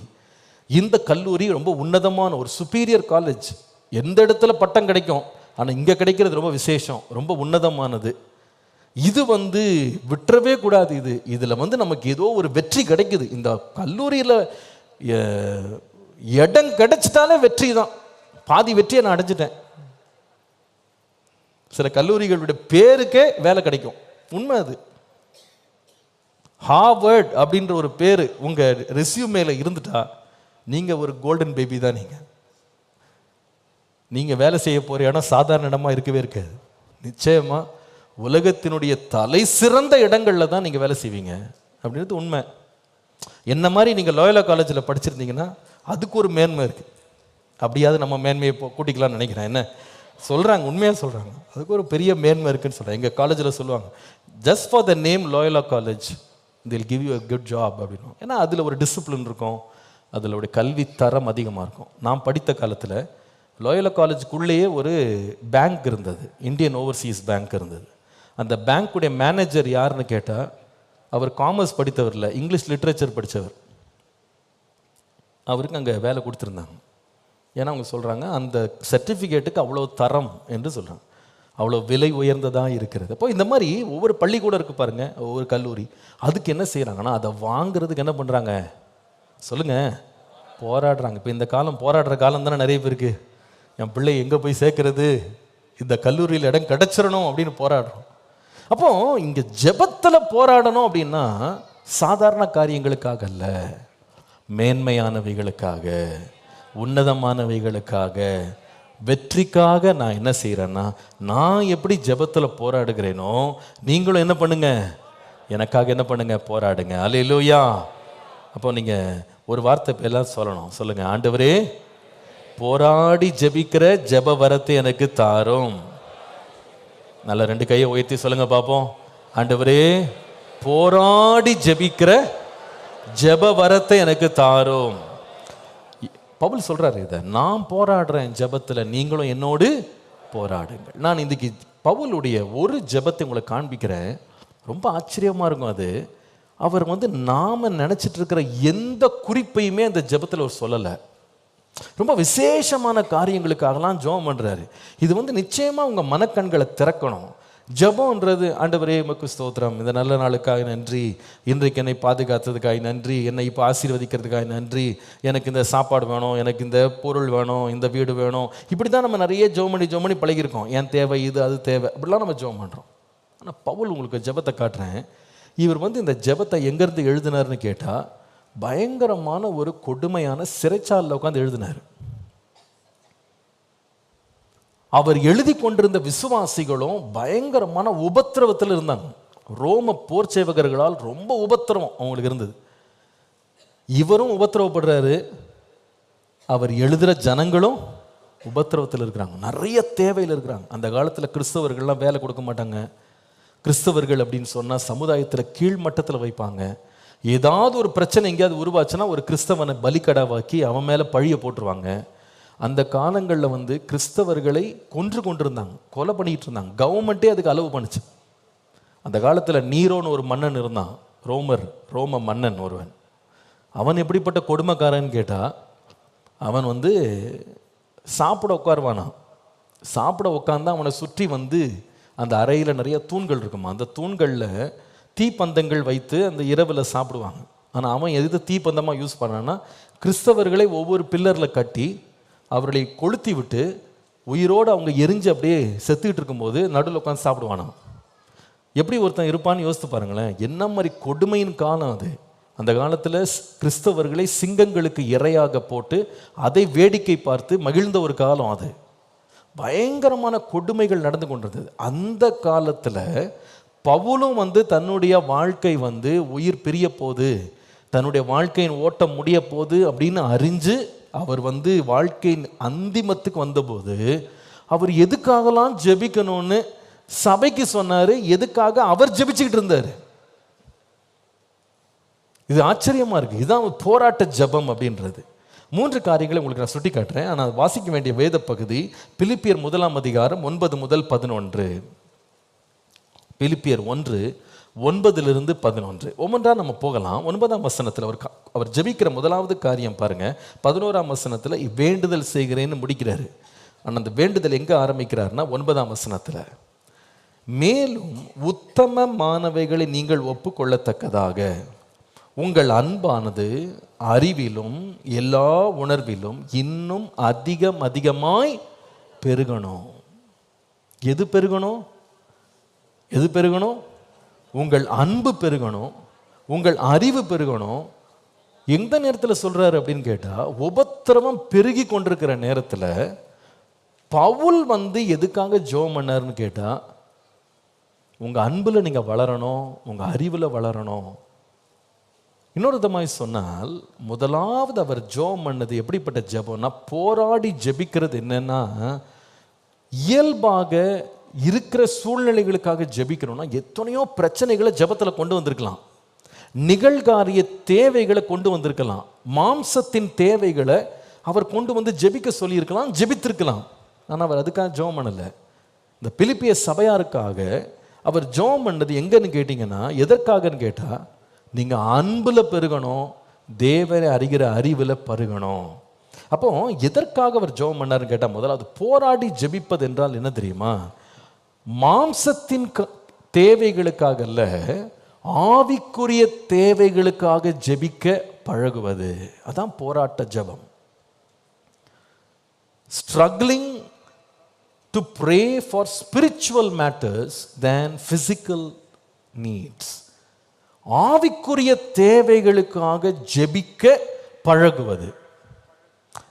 இந்த கல்லூரி ரொம்ப உன்னதமான ஒரு சுப்பீரியர் காலேஜ், எந்த இடத்துல பட்டம் கிடைக்கும், ஆனால் இங்கே கிடைக்கிறது ரொம்ப விசேஷம், ரொம்ப உன்னதமானது, இது விட்டுறவே கூடாது, இதில் நமக்கு ஏதோ ஒரு வெற்றி கிடைக்குது, இந்த கல்லூரியில் இடம் கிடைச்சிட்டாலே வெற்றி தான், பாதி வெற்றியை நான் அடைஞ்சிட்டேன். சில கல்லூரிகளுடைய பேருக்கே வேலை கிடைக்கும், உண்மை அது. ஹார்வர்ட் அப்படின்ற ஒரு பேர் உங்கள் ரெஸ்யூமேல இருந்துட்டா நீங்கள் ஒரு கோல்டன் பேபி தான். நீங்கள் வேலை செய்ய போகிற இடம் சாதாரண இடமா இருக்கவே இருக்காது. நிச்சயமா உலகத்தினுடைய தலை சிறந்த இடங்கள்ல தான் நீங்க வேலை செய்வீங்க அப்படின்றது உண்மை. என்ன மாதிரி நீங்க லோயலா காலேஜில் படிச்சிருந்தீங்கன்னா அதுக்கு ஒரு மேன்மை இருக்கு. அப்படியாவது நம்ம மேன்மையை கூட்டிக்கலாம்னு நினைக்கிறேன். என்ன சொல்றாங்க, உண்மையாக சொல்றாங்க, அதுக்கு ஒரு பெரிய மேன்மை இருக்குன்னு சொல்றாங்க. எங்க காலேஜில் சொல்லுவாங்க, just for the name Loyola college will give you a good job அப்படின்னு. ஏன்னா அதில் ஒரு டிசிப்ளின் இருக்கும், அதில் ஒரு கல்வி தரம் அதிகமாக இருக்கும். நான் படித்த காலத்தில் லோயலா காலேஜுக்குள்ளேயே ஒரு பேங்க் இருந்தது, இந்தியன் ஓவர்சீஸ் பேங்க் இருந்தது. அந்த பேங்க்குடைய மேனேஜர் யாருன்னு கேட்டால் அவர் காமர்ஸ் படித்தவர் இல்லை, இங்கிலீஷ் லிட்ரேச்சர் படித்தவர். அவருக்கு அங்கே வேலை கொடுத்துருந்தாங்க. ஏன்னா அவங்க சொல்கிறாங்க அந்த சர்டிஃபிகேட்டுக்கு அவ்வளோ தரம் என்று சொல்கிறாங்க, அவ்வளோ விலை உயர்ந்ததாக இருக்கிறது. அப்போ இந்த மாதிரி ஒவ்வொரு பள்ளிக்கூடம் இருக்குது பாருங்கள், ஒவ்வொரு கல்லூரி, அதுக்கு என்ன செய்கிறாங்கன்னா அதை வாங்குறதுக்கு என்ன பண்ணுறாங்க சொல்லுங்கள், போராடுறாங்க. இப்போ இந்த காலம் போராடுற காலம் தானே நிறைய பேருக்கு. என் பிள்ளை எங்கே போய் சேர்க்கறது, இந்த கல்லூரியில் இடம் கிடச்சிடணும் அப்படின்னு போராடுறோம். அப்போ இங்கே ஜெபத்தில் போராடணும் அப்படின்னா சாதாரண காரியங்களுக்காக அல்ல, மேன்மையானவைகளுக்காக, உன்னதமானவைகளுக்காக, வெற்றிக்காக நான் என்ன செய்கிறேன்னா, நான் எப்படி ஜெபத்தில் போராடுகிறேனோ நீங்களும் என்ன பண்ணுங்க, எனக்காக என்ன பண்ணுங்க, போராடுங்க. அல்லேலூயா. அப்போ நீங்கள் ஒரு வார்த்தை எல்லாம் சொல்லணும். சொல்லுங்கள், ஆண்டவரே போராடி ஜெபிக்கிற ஜெப வரத்தை எனக்கு தாரும். நல்ல 2 கையை உயர்த்தி சொல்லுங்க பார்ப்போம். ஆண்டவரே போராடி ஜெபிக்கிற ஜெப வரத்தை எனக்கு தாரும். பவுல் சொல்றாரு, இதை நான் போராடுறேன் ஜெபத்தில், நீங்களும் என்னோடு போராடுங்கள். நான் இன்னைக்கு பவுலுடைய ஒரு ஜெபத்தை உங்களை காண்பிக்கிறேன். ரொம்ப ஆச்சரியமா இருக்கும் அது. அவர் நாம நினைச்சிட்டு இருக்கிற எந்த குறிப்பையுமே அந்த ஜெபத்தில் அவர் சொல்லலை. ரொம்ப விசேஷமான காரியங்களுக்காகலாம் ஜெபம் பண்றாரு. இது நிச்சயமா உங்க மனக்கண்களை திறக்கணும். ஜெபம்ன்றது, ஆண்டவரே உமக்கு ஸ்தோத்திரம், இந்த நல்ல நாளுக்காக நன்றி, இன்றைக்கு என்னை பாதுகாத்ததுக்காக நன்றி, என்னை இப்போ ஆசீர்வதிக்கிறதுக்காக நன்றி, எனக்கு இந்த சாப்பாடு வேணும், எனக்கு இந்த பொருள் வேணும், இந்த வீடு வேணும். இப்படி தான் நம்ம நிறைய ஜெபம் பண்ணி பழகிருக்கோம். என் தேவை இது, அது தேவை, அப்படிலாம் நம்ம ஜெபம் பண்ணுறோம். ஆனால் பவுல் உங்களுக்கு ஜெபத்தை காட்டுறேன். இவர் இந்த ஜெபத்தை எங்கேருந்து எழுதினார்னு கேட்டால் பயங்கரமான ஒரு கொடுமையான சிறைச்சாலையில் உட்காந்து எழுதினார். அவர் எழுதி கொண்டிருந்த விசுவாசிகளும் பயங்கரமான உபத்திரவத்தில் இருந்தாங்க. ரோம போர் சேவகர்களால் ரொம்ப உபத்திரவம் அவங்களுக்கு இருந்தது. இவரும் உபத்திரவப்படுறாரு, அவர் எழுதுகிற ஜனங்களும் உபத்திரவத்தில் இருக்கிறாங்க, நிறைய தேவையில் இருக்கிறாங்க. அந்த காலத்தில் கிறிஸ்தவர்கள்லாம் வேலை கொடுக்க மாட்டாங்க. கிறிஸ்தவர்கள் அப்படின்னு சொன்னால் சமுதாயத்தில் கீழ்மட்டத்தில் வைப்பாங்க. ஏதாவது ஒரு பிரச்சனை எங்கேயாவது உருவாச்சுன்னா ஒரு கிறிஸ்தவனை பலிக்கடாவாக்கி அவன் மேலே பழியை போட்டுருவாங்க. அந்த காலங்களில் கிறிஸ்தவர்களை கொண்டிருந்தாங்க, கொலை பண்ணிக்கிட்டு இருந்தாங்க. கவர்மெண்ட்டே அதுக்கு அளவு பண்ணுச்சு. அந்த காலத்தில் நீரோன்னு ஒரு மன்னன் இருந்தான், ரோம மன்னன் ஒருவன். அவன் எப்படிப்பட்ட கொடுமைக்காரன்னு கேட்டால், அவன் சாப்பிட உட்காருவானா, சாப்பிட உட்காந்தா அவனை சுற்றி அந்த அறையில் நிறைய தூண்கள் இருக்குமா, அந்த தூண்களில் தீப்பந்தங்கள் வைத்து அந்த இரவில் சாப்பிடுவாங்க. ஆனால் அவன் எது தீப்பந்தமாக யூஸ் பண்ணான்னா, கிறிஸ்தவர்களை ஒவ்வொரு பில்லரில் கட்டி அவர்களை கொளுத்தி விட்டு உயிரோடு அவங்க எரிஞ்சு அப்படியே செத்துக்கிட்டு இருக்கும்போது நடுவில் உட்காந்து சாப்பிடுவானா. எப்படி ஒருத்தன் இருப்பான்னு யோசித்து பாருங்களேன். என்ன மாதிரி கொடுமையின் காலம் அது. அந்த காலத்தில் கிறிஸ்தவர்களை சிங்கங்களுக்கு இரையாக போட்டு அதை வேடிக்கை பார்த்து மகிழ்ந்த ஒரு காலம் அது. பயங்கரமான கொடுமைகள் நடந்து கொண்டிருந்தது. அந்த காலத்தில் பவுலும் தன்னுடைய வாழ்க்கை உயிர் பிரிய போது, தன்னுடைய வாழ்க்கையின் ஓட்டம் முடிய போது அப்படின்னு அறிஞ்சு அவர் வாழ்க்கையின் அந்திமத்துக்கு வந்தபோது அவர் எதுக்காகலாம் ஜெபிக்கணும்னு சபைக்கு சொன்னார். எதுக்காக அவர் ஜெபிச்சுக்கிட்டு இருந்தார். இது ஆச்சரியமா இருக்கு. இதுதான் போராட்ட ஜெபம் அப்படின்றது. 3 காரியங்களை உங்களுக்கு நான் சுட்டி காட்டுறேன். ஆனால் வாசிக்க வேண்டிய வேத பகுதி பிலிப்பியர் 1 அதிகாரம் 9 முதல் 11. பிலிப்பியர் 1:9-11. ஒவ்வொன்றா நம்ம போகலாம். 9ஆம் வசனத்தில் அவர் ஜெபிக்கிற முதலாவது காரியம் பாருங்க. 11ஆம் வசனத்தில் வேண்டுதல் செய்கிறேன்னு முடிக்கிறாரு. ஆனால் அந்த வேண்டுதல் எங்கே ஆரம்பிக்கிறாருன்னா 9ஆம் வசனத்தில், மேலும் உத்தமமானவைகளை நீங்கள் ஒப்புக்கொள்ளத்தக்கதாக உங்கள் அன்பானது அறிவிலும் எல்லா உணர்விலும் இன்னும் அதிகமாய் பெருகணும். எது பெருகணும்? உங்கள் அன்பு பெருகணும், உங்கள் அறிவு பெருகணும். எந்த நேரத்தில் சொல்றாரு அப்படின்னு கேட்டால், உபத்திரவம் பெருகி கொண்டிருக்கிற நேரத்தில் பவுல் எதுக்காக ஜெபம் பண்ணாருன்னு கேட்டால், உங்கள் அன்பில் நீங்கள் வளரணும், உங்கள் அறிவில் வளரணும். இன்னொரு விதமாய் சொன்னால், முதலாவது அவர் ஜெபம் பண்ணது எப்படிப்பட்ட ஜெபம்னா, போராடி ஜெபிக்கிறது என்னன்னா, இயல்பாக இருக்கிற சூழ்நிலைகளுக்காக ஜெபிக்கணும்னா எத்தனையோ பிரச்சனைகளை ஜெபத்தில் கொண்டு வந்திருக்கலாம், நிகழ்காரிய தேவைகளை கொண்டு வந்திருக்கலாம், மாம்சத்தின் தேவைகளை அவர் கொண்டு வந்து ஜெபிக்க சொல்லியிருக்கலாம், ஜெபித்திருக்கலாம். ஆனால் அவர் அதுக்காக ஜெபம் பண்ணலை. இந்த பிலிப்பிய சபையாருக்காக அவர் ஜெபம் பண்ணது எங்கன்னு கேட்டிங்கன்னா, எதற்காகன்னு கேட்டால், நீங்கள் அன்பில் பெருகணும், தேவனை அறிகிற அறிவில் பருகணும். அப்போ எதற்காக அவர் ஜெபம் பண்ணாருன்னு கேட்டால், முதலாவது போராடி ஜெபிப்பது என்றால் என்ன தெரியுமா? மாம்சத்தின் தேவைகளுக்காக அல்ல, ஆவிக்குரிய தேவைகளுக்காக ஜெபிக்க பழகுவது. அதான் போராட்ட ஜெபம். Struggling to pray for spiritual matters than physical needs. ஆவிக்குரிய தேவைகளுக்காக ஜெபிக்க பழகுவது.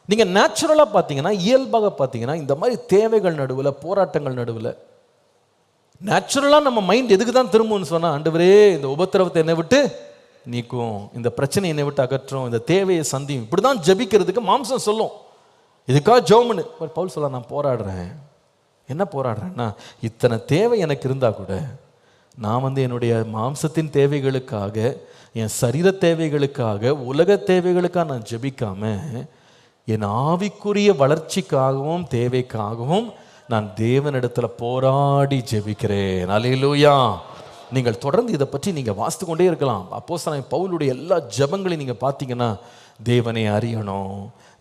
நீங்கள் நேச்சுரலாக பார்த்தீங்கன்னா, இயல்பாக பார்த்தீங்கன்னா, இந்த மாதிரி தேவைகள் நடுவில், போராட்டங்கள் நடுவில் நேச்சுரலாக நம்ம மைண்ட் எதுக்கு தான் திரும்பும்னு சொன்னால், ஆண்டவரே இந்த உபத்திரவத்தை என்னை விட்டு நீக்கும், இந்த பிரச்சனை என்னை விட்டு அகற்றும், இந்த தேவையை சந்தியும், இப்படி தான் ஜெபிக்கிறதுக்கு மாம்சம் சொல்லும். இதுக்காக ஜெபம்னு பவுல் சொல்ல, நான் போராடுறேன். என்ன போராடுறேன்னா, இத்தனை தேவை எனக்கு இருந்தால் கூட நான் என்னுடைய மாம்சத்தின் தேவைகளுக்காக, என் சரீர தேவைகளுக்காக, உலக தேவைகளுக்காக நான் ஜெபிக்காம, என் ஆவிக்குரிய வளர்ச்சிக்காகவும் தேவைக்காகவும் நான் தேவனிடத்தில் போராடி ஜெபிக்கிறேன். அல்லேலூயா. நீங்கள் தொடர்ந்து இதை பற்றி நீங்கள் வாசித்து கொண்டே இருக்கலாம். அப்போஸ்தலனாகிய பவுலுடைய எல்லா ஜெபங்களையும் நீங்கள் பார்த்தீங்கன்னா, தேவனை அறியணும்,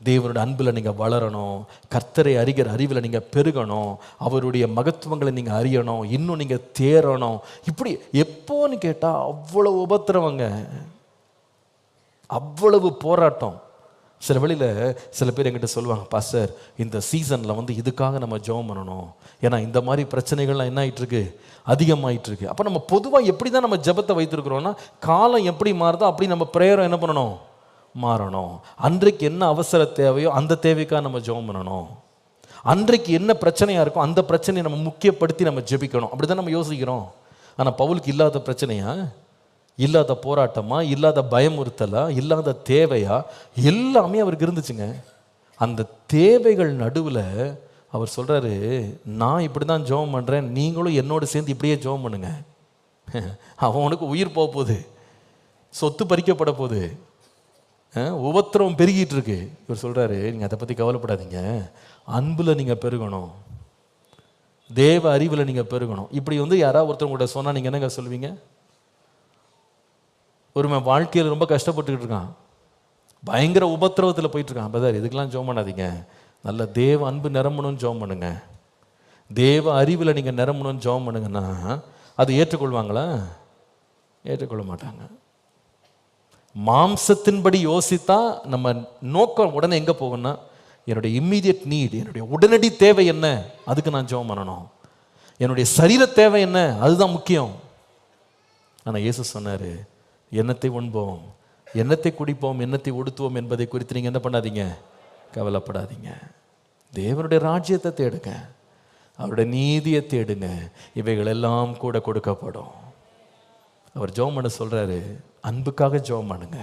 தேவனுடைய அன்பில் நீங்கள் வளரணும், கர்த்தரை அறிகிற அறிவில் நீங்கள் பெருகணும், அவருடைய மகத்துவங்களை நீங்கள் அறியணும், இன்னும் நீங்கள் தேறணும். இப்படி எப்போன்னு கேட்டால் அவ்வளவு உபத்திரவங்க, அவ்வளவு போராட்டம். சில வழியில் சில பேர் என்கிட்ட சொல்லுவாங்க, பாஸ்டர் இந்த சீசனில் இதுக்காக நம்ம ஜெபம் பண்ணணும், ஏன்னா இந்த மாதிரி பிரச்சனைகள்லாம் என்ன ஆகிட்டுருக்கு, அதிகமாகிட்டுருக்கு. அப்போ நம்ம பொதுவாக எப்படி தான் நம்ம ஜெபத்தை வைத்திருக்கிறோன்னா, காலம் எப்படி மாறுதோ அப்படி நம்ம ப்ரேயரை என்ன பண்ணணும், மாறணும். அன்றைக்கு என்ன அவசர தேவையோ அந்த தேவைக்காக நம்ம ஜெபம் பண்ணணும். அன்றைக்கு என்ன பிரச்சனையாக இருக்கோ அந்த பிரச்சனையை நம்ம முக்கியப்படுத்தி நம்ம ஜெபிக்கணும். அப்படி தான் நம்ம யோசிக்கிறோம். ஆனால் பவுலுக்கு இல்லாத பிரச்சனையா, இல்லாத போராட்டமா, இல்லாத பயமுறுத்தலா, இல்லாத தேவையா, எல்லாமே அவருக்கு இருந்துச்சுங்க. அந்த தேவைகள் நடுவில் அவர் சொல்கிறாரு, நான் இப்படி தான் ஜெபம் பண்ணுறேன், நீங்களும் என்னோட சேர்ந்து இப்படியே ஜெபம் பண்ணுங்க. அவனுக்கு உயிர் போக போகுது, சொத்து பறிக்கப்பட போகுது, உபத்திரவம் பெருகிட்டு இருக்கு. இவர் சொல்கிறாரு, நீங்கள் அதை பற்றி கவலைப்படாதீங்க, அன்பில் நீங்கள் பெருகணும், தேவ அறிவில் நீங்கள் பெருகணும். இப்படி யாராவது ஒருத்தவங்க கூட சொன்னால் நீங்கள் என்னங்க சொல்லுவீங்க? ஒருவன் வாழ்க்கையில் ரொம்ப கஷ்டப்பட்டுக்கிட்டு இருக்கான், பயங்கர உபத்திரவத்தில் போயிட்டுருக்கான், பிரதர் இதுக்கெல்லாம் ஜெபம் பண்ணாதீங்க, நல்ல தேவ அன்பு நிரம்பணும்னு ஜெபம் பண்ணுங்க, தேவ அறிவில் நீங்கள் நிரம்பணும்னு ஜெபம் பண்ணுங்கன்னா அது ஏற்றுக்கொள்வாங்களா? ஏற்றுக்கொள்ள மாட்டாங்க. மாம்சத்தின்படி யோசித்தா நம்ம நோக்கம் உடனே எங்கே போகும்னா, என்னுடைய இம்மீடியட் நீட், என்னுடைய உடனடி தேவை என்ன, அதுக்கு நான் ஜெபம் பண்ணணும். என்னுடைய சரீர தேவை என்ன, அதுதான் முக்கியம். ஆனால் இயேசு சொன்னார், எண்ணத்தை உண்போம், எண்ணத்தை குடிப்போம், எண்ணத்தை உடுத்துவோம் என்பதை குறித்து நீங்கள் என்ன பண்ணாதீங்க, கவலைப்படாதீங்க. தேவனுடைய ராஜ்யத்தை தேடுங்க, அவருடைய நீதியை தேடுங்க, இவைகள் எல்லாம் கூட கொடுக்கப்படும். அவர் ஜெபம் பண்ண சொல்கிறாரு, அன்புக்காக ஜெபம் பண்ணுங்க,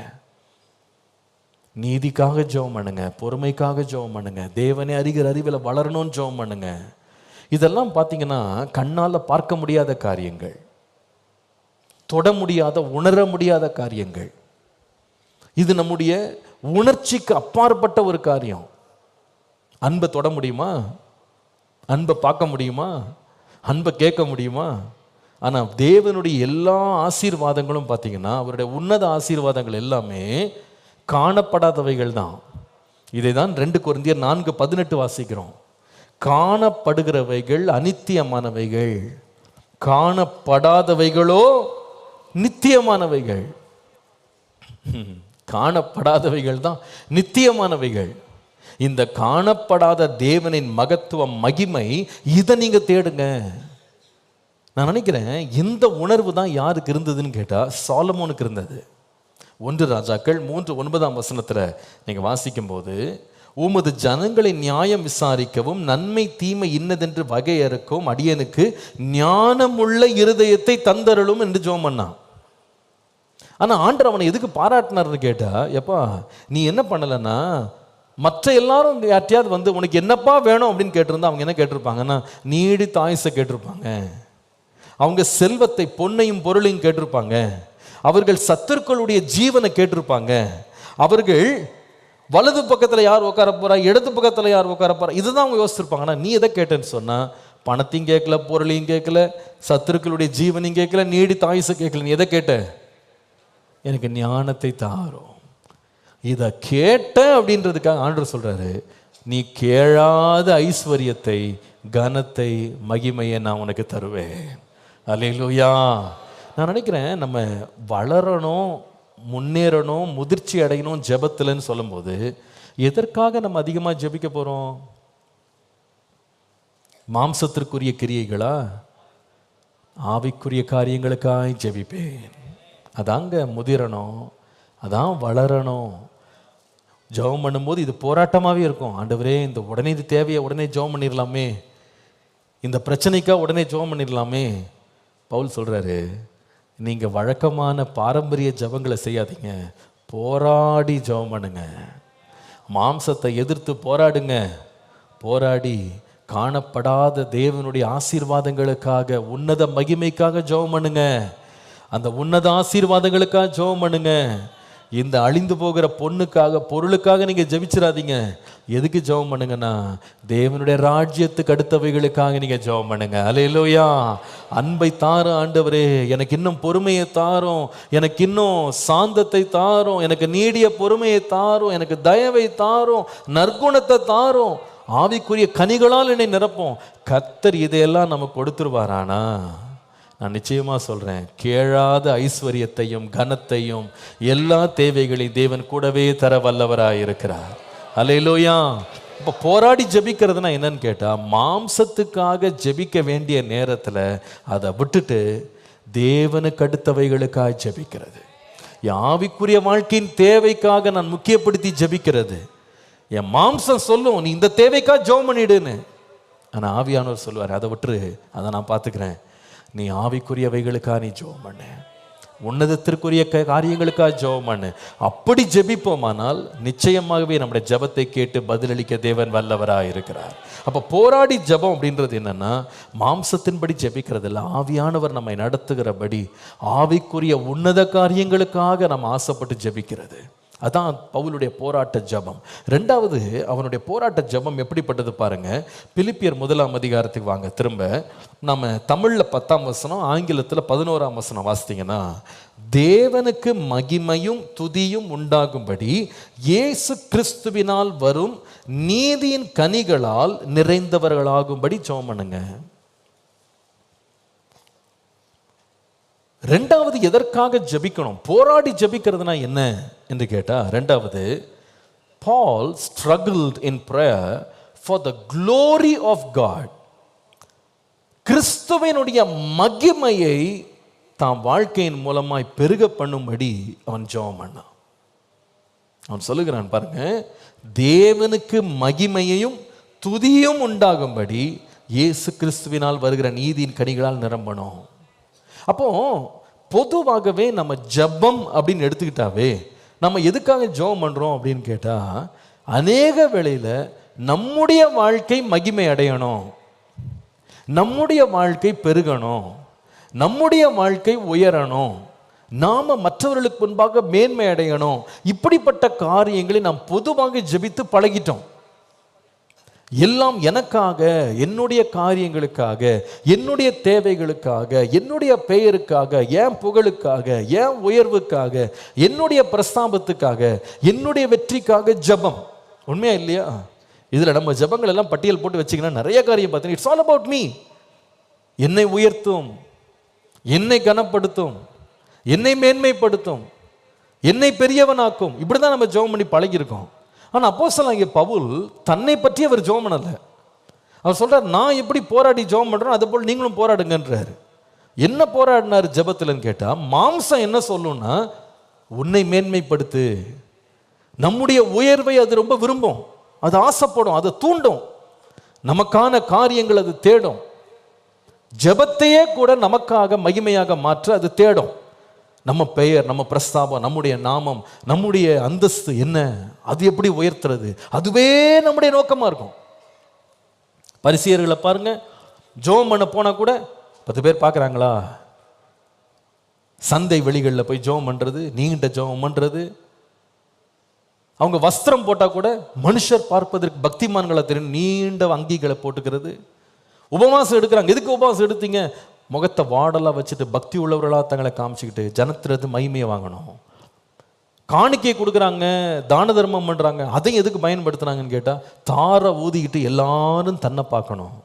நீதிக்காக ஜெபம் பண்ணுங்க, பொறுமைக்காக ஜெபம் பண்ணுங்க, தேவனை அறிகிற அறிவில் வளரணும்னு ஜெபம் பண்ணுங்க. இதெல்லாம் பார்த்தீங்கன்னா கண்ணால் பார்க்க முடியாத காரியங்கள், தொட முடியாத, உணர முடியாத காரியங்கள். இது நம்முடைய உணர்ச்சிக்கு அப்பாற்பட்ட ஒரு காரியம். அன்பை தொட முடியுமா? அன்பை பார்க்க முடியுமா? அன்பை கேட்க முடியுமா? ஆனால் தேவனுடைய எல்லா ஆசீர்வாதங்களும் பார்த்தீங்கன்னா, அவருடைய உன்னத ஆசீர்வாதங்கள் எல்லாமே காணப்படாதவைகள் தான். இதை தான் 2 கொரிந்தியர் 4:18 வாசிக்கிறோம். காணப்படுகிறவைகள் அநித்தியமானவைகள், காணப்படாதவைகளோ நித்தியமானவைகள். காணப்படாதவைகள் தான் நித்தியமானவைகள். இந்த காணப்படாத தேவனின் மகத்துவம், மகிமை, இதை நீங்க தேடுங்க. நான் நினைக்கிறேன் இந்த உணர்வு தான் யாருக்கு இருந்ததுன்னு கேட்டால் சாலமோனுக்கு இருந்தது. 1 ராஜாக்கள் 3:9 நீங்கள் வாசிக்கும் போது, உமது ஜனங்களை நியாயம் விசாரிக்கவும் நன்மை தீமை இன்னதென்று வகையறுக்கவும் அடியனுக்கு ஞானமுள்ள இருதயத்தை தந்தருளும் என்று ஜெபம் பண்ணான். ஆனா ஆண்டவர் அவனை எதுக்கு பாராட்டினார்னு கேட்டா, எப்பா நீ என்ன பண்ணலன்னா, மற்ற எல்லாரும் யார்ட்டையாவது வந்து உனக்கு என்னப்பா வேணும் அப்படின்னு கேட்டிருந்தா அவங்க என்ன கேட்டிருப்பாங்கன்னா, நீடித்த ஆயுசை கேட்டிருப்பாங்க, அவங்க செல்வத்தை பொன்னையும் பொருளையும் கேட்டிருப்பாங்க, அவர்கள் சத்துருக்களுடைய ஜீவனை கேட்டிருப்பாங்க, அவர்கள் வலது பக்கத்தில் யார் உட்கார போறா, இடது பக்கத்தில் யார் உட்கார போறா, இதுதான் அவங்க யோசிச்சிருப்பாங்க. ஆனால் நீ எதை கேட்டேன்னு சொன்னா, பணத்தையும் கேட்கல, பொருளையும் கேட்கல, சத்துருக்களுடைய ஜீவனையும் கேட்கல, நீடித்த ஆயுசை கேட்கல. நீ எதை கேட்ட? எனக்கு ஞானத்தை தாரும். இதை கேட்ட அப்படின்றதுக்காக ஆண்டவர் சொல்றாரு, நீ கேளாத ஐஸ்வர்யத்தை, கனத்தை, மகிமையை நான் உனக்கு தருவேன். அல்லேலூயா. நான் நினைக்கிறேன் நம்ம வளரணும், முன்னேறணும், முதிர்ச்சி அடையணும் ஜெபத்தில்னு சொல்லும்போது எதற்காக நம்ம அதிகமாக ஜெபிக்க போகிறோம்? மாம்சத்திற்குரிய கிரியைகளா? ஆவிக்குரிய காரியங்களுக்காக ஜெபிப்பேன். அதாங்க முதிரணும், அதான் வளரணும். ஜெபம் பண்ணும்போது இது போராட்டமாகவே இருக்கும். ஆண்டவரே இந்த உடனே இது தேவையை உடனே ஜெபம் பண்ணிடலாமே, இந்த பிரச்சனைக்காக உடனே ஜெபம் பண்ணிடலாமே. பவுல் சொல்கிறாரு, நீங்கள் வழக்கமான பாரம்பரிய ஜெபங்களை செய்யாதீங்க, போராடி ஜெபம் பண்ணுங்க. மாம்சத்தை எதிர்த்து போராடுங்க. போராடி காணப்படாத தேவனுடைய ஆசீர்வாதங்களுக்காக, உன்னத மகிமைக்காக ஜெபம் பண்ணுங்க. அந்த உன்னத ஆசீர்வாதங்களுக்காக ஜெபம் பண்ணுங்க. இந்த அழிந்து போகிற பொண்ணுக்காக, பொருளுக்காக நீங்க ஜெபிச்சிடாதீங்க. எதுக்கு ஜெபம் பண்ணுங்கன்னா, தேவனுடைய ராஜ்யத்துக்கு அடுத்தவைகளுக்காக நீங்க ஜெபம் பண்ணுங்க. அல்லேலூயா. அன்பை தாரும் ஆண்டவரே, எனக்கு இன்னும் பொறுமையை தாரும், எனக்கு இன்னும் சாந்தத்தை தாரும், எனக்கு நீடிய பொறுமையை தாரும், எனக்கு தயவை தாரும், நற்குணத்தை தாரும், ஆவிக்குரிய கனிகளால் என்னை நிரப்போம். கர்த்தர் இதையெல்லாம் நமக்கு கொடுத்துருவாரானா, நான் நிச்சயமா சொல்றேன், கேளாத ஐஸ்வர்யத்தையும் கனத்தையும் எல்லா தேவைகளையும் தேவன் கூடவே தர வல்லவராய் இருக்கிறார். அல்லேலூயா. இப்போ போராடி ஜெபிக்கிறதுனா என்னன்னு கேட்டா, மாம்சத்துக்காக ஜெபிக்க வேண்டிய நேரத்தில் அதை விட்டுட்டு தேவனுக்கு அடுத்தவைகளுக்காக ஜெபிக்கிறது. என் ஆவிக்குரிய வாழ்க்கையின் தேவைக்காக நான் முக்கியப்படுத்தி ஜெபிக்கிறது. என் மாம்சம் சொல்லும் நீ இந்த தேவைக்காக ஜெபம் பண்ணிடுன்னு, ஆனால் ஆவியானவர் சொல்லுவார், அதை விட்டுரு, அதை நான் பார்த்துக்கிறேன். நீ ஆவிக்குரியவைகளுக்காக நீ ஜெபம் பண்ணு, உன்னதத்திற்குரிய காரியங்களுக்காக ஜெபம் பண்ணு. அப்படி ஜெபிப்போமானால் நிச்சயமாகவே நம்முடைய ஜெபத்தை கேட்டு பதிலளிக்க தேவன் வல்லவராக இருக்கிறார். அப்போ போராடி ஜெபம் அப்படின்றது என்னன்னா, மாம்சத்தின்படி ஜெபிக்கிறது இல்லை, ஆவியானவர் நம்மை நடத்துகிறபடி ஆவிக்குரிய உன்னத காரியங்களுக்காக நம்ம ஆசைப்பட்டு ஜெபிக்கிறது. அதான் பவுலுடைய போராட்ட ஜெபம். ரெண்டாவது, அவனுடைய போராட்ட ஜெபம் எப்படிப்பட்டது பாருங்க. பிலிப்பியர் 1ஆம் அதிகாரத்துக்கு வாங்க. திரும்ப நம்ம தமிழில் 10ஆம் வசனம், ஆங்கிலத்தில் 11ஆம் வசனம் வாசித்தீங்கன்னா, தேவனுக்கு மகிமையும் துதியும் உண்டாகும்படி இயேசு கிறிஸ்துவினால் வரும் நீதியின் கனிகளால் நிறைந்தவர்களாகும்படி ஜெபம் பண்ணுங்க. ரெண்டாவது, எதற்காக ஜெபிக்கணும், போராடி ஜெபிக்கிறதுனா என்ன என்று கேட்டா, ரெண்டாவது, பால் struggled in prayer for the glory of God. கிறிஸ்துவினுடைய மகிமையை தாம் வாழ்க்கையின் மூலமாய் பெருக பண்ணும்படி அவன் ஜெபம் பண்ணான். அவன் சொல்லுகிறான் பாருங்க, தேவனுக்கு மகிமையையும் துதியும் உண்டாகும்படி இயேசு கிறிஸ்துவினால் வருகிற நீதியின் கனிகளால் நிரம்பணும். அப்போ பொதுவாகவே நம்ம ஜெபம் அப்படின்னு எடுத்துக்கிட்டாவே, நம்ம எதுக்காக ஜெபம் பண்றோம் அப்படின்னு கேட்டா, அநேக வேளையில நம்முடைய வாழ்க்கை மகிமை அடையணும், நம்முடைய வாழ்க்கை பெருகணும், நம்முடைய வாழ்க்கை உயரணும், நாம மற்றவர்களுக்கு முன்பாக மேன்மை அடையணும். இப்படிப்பட்ட காரியங்களை நாம் பொதுவாக ஜெபித்து பழகிட்டோம். எல்லாம் எனக்காக, என்னுடைய காரியங்களுக்காக, என்னுடைய தேவைகளுக்காக, என்னுடைய பெயருக்காக, என் புகழுக்காக, என் உயர்வுக்காக, என்னுடைய பிரஸ்தாபத்துக்காக, என்னுடைய வெற்றிக்காக ஜெபம். உண்மையா இல்லையா? இதில் நம்ம ஜெபங்கள் எல்லாம் பட்டியல் போட்டு வச்சிங்கன்னா நிறைய காரியம் பார்த்தீங்கன்னா, இட்ஸ் ஆல் அபவுட் மீ. என்னை உயர்த்தும், என்னை கனப்படுத்தும், என்னை மேன்மைப்படுத்தும், என்னை பெரியவனாக்கும். இப்படி தான் நம்ம ஜெபம் பண்ணி பழகியிருக்கோம். ஆனால் அப்போஸ்தலனாகிய பவுல் தன்னை பற்றி அவர் ஜெபம் பண்ணல. அவர் சொல்றார், நான் எப்படி போராடி ஜெபம் பண்றேன் அது போல் நீங்களும் போராடுங்கன்றார். என்ன போராடினார் ஜெபத்தில்னு கேட்டா, மாம்சம் என்ன சொல்லும்னா, உன்னை மேன்மைப்படுத்து, நம்முடைய உயர்வை அது ரொம்ப விரும்பும். அது ஆசைப்படும், அதை தூண்டும், நமக்கான காரியங்கள் அது தேடும். ஜெபத்தையே கூட நமக்காக மகிமையாக மாற்ற அது தேடும். நம்ம பெயர், நம்ம பிரஸ்தாபம், நம்முடைய நாமம், நம்முடைய அந்தஸ்து என்ன, அது எப்படி உயர்த்துறது, அதுவே நம்முடைய நோக்கமா இருக்கும். பரிசேயர்களை பாருங்க, ஜெபம் பண்ண போனா கூட 10 பேர் பார்க்குறாங்களா, சந்தை வெளிகளில் போய் ஜெபம் பண்றது, நீண்ட ஜெபம் பண்றது, அவங்க வஸ்திரம் போட்டால் கூட மனுஷர் பார்ப்பதற்கு பக்திமான்களை தெரியும், நீண்ட அங்கிகளை போட்டுக்கிறது. உபவாசம் எடுக்கிறாங்க, எதுக்கு உபவாசம் எடுத்தீங்க, முகத்தை வாடலாக வச்சுட்டு பக்தி உள்ளவர்களாக தங்களை காமிச்சிக்கிட்டு ஜனத்திறது மகிமையை வாங்கணும். காணிக்கை கொடுக்குறாங்க, தான தர்மம் பண்ணுறாங்க, அதையும் எதுக்கு பயன்படுத்துனாங்கன்னு கேட்டால் தாரை ஊதிக்கிட்டு எல்லாரும் தன்னை பார்க்கணும்.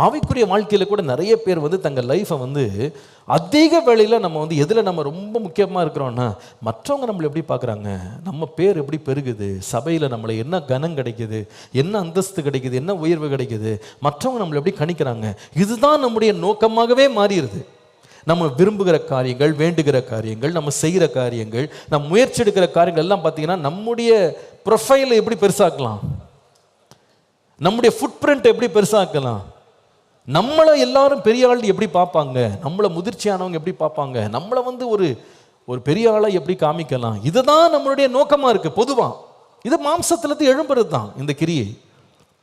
ஆவிக்குரிய வாழ்க்கையில் கூட நிறைய பேர் தங்கள் லைஃப்பை அதிக வேளையில் நம்ம எதில் நம்ம ரொம்ப முக்கியமாக இருக்கிறோன்னா, மற்றவங்க நம்மளை எப்படி பார்க்குறாங்க, நம்ம பேர் எப்படி பெருகுது, சபையில் நம்மளை என்ன கனம் கிடைக்குது, என்ன அந்தஸ்து கிடைக்குது, என்ன உயர்வு கிடைக்குது, மற்றவங்க நம்மளை எப்படி கணிக்கிறாங்க, இதுதான் நம்முடைய நோக்கமாகவே மாறிடுது. நம்ம விரும்புகிற காரியங்கள், வேண்டுகிற காரியங்கள், நம்ம செய்கிற காரியங்கள், நம்ம முயற்சி எடுக்கிற காரியங்கள் எல்லாம் பார்த்தீங்கன்னா நம்முடைய ப்ரொஃபைலை எப்படி பெருசாக்கலாம், நம்முடைய ஃபுட் பிரிண்ட் எப்படி பெருசாக்கலாம், நம்மளை எல்லாரும் பெரிய ஆள் எப்படி பார்ப்பாங்க, நம்மளை முதிர்ச்சியானவங்க எப்படி பார்ப்பாங்க, நம்மளை ஒரு பெரிய ஆளை எப்படி காமிக்கலாம், இதுதான் நம்மளுடைய நோக்கமாக இருக்குது. பொதுவாக இது மாம்சத்துலேருந்து எழும்புறது தான் இந்த கிரியை.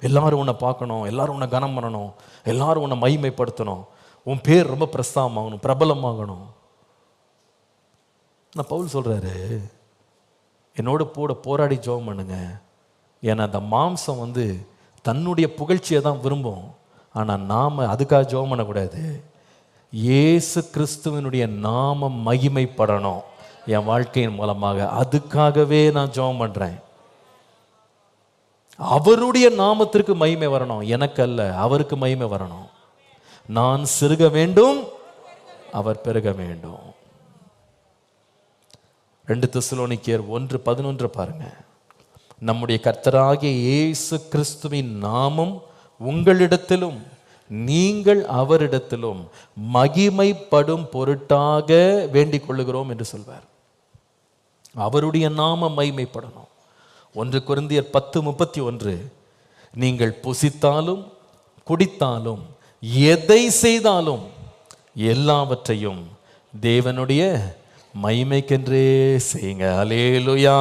எல்லாரும் உன்னை பார்க்கணும், எல்லாரும் உன்னை கனம் பண்ணணும், எல்லாரும் உன்னை மகிமைப்படுத்தணும், உன் பேர் ரொம்ப பிரஸ்தாபமாகணும், பிரபலமாகணும். நான் பவுல் சொல்கிறாரு, என்னோட போராடி ஜெபம் பண்ணுங்க. ஏன்னா அந்த மாம்சம் தன்னுடைய புகழ்ச்சியை தான் விரும்பும். ஆனால் நாம் அதுக்காக ஜெபம் பண்ணக்கூடாது. இயேசு கிறிஸ்துவனுடைய நாமம் மகிமைப்படணும் என் வாழ்க்கையின் மூலமாக, அதுக்காகவே நான் ஜெபம் பண்ணுறேன். அவருடைய நாமத்திற்கு மகிமை வரணும், எனக்கு அல்ல, அவருக்கு மகிமை வரணும். நான் சிறுக வேண்டும், அவர் பெருக வேண்டும். 2 தெசலோனிக்கேயர் 1:11 பாருங்க. நம்முடைய கர்த்தராகிய இயேசு கிறிஸ்துவின் நாமம் உங்களிடத்திலும் நீங்கள் அவரிடத்திலும் மகிமைப்படும் பொருட்டாக வேண்டிக் கொள்ளுகிறோம் என்று சொல்வார். அவருடைய நாமம் மகிமைப்படணும். 1 கொரிந்தியர் 10:31 நீங்கள் புசித்தாலும் குடித்தாலும் எதை செய்தாலும் எல்லாவற்றையும் தேவனுடைய மகிமைக்கென்றே செய்யுங்க. அல்லேலூயா.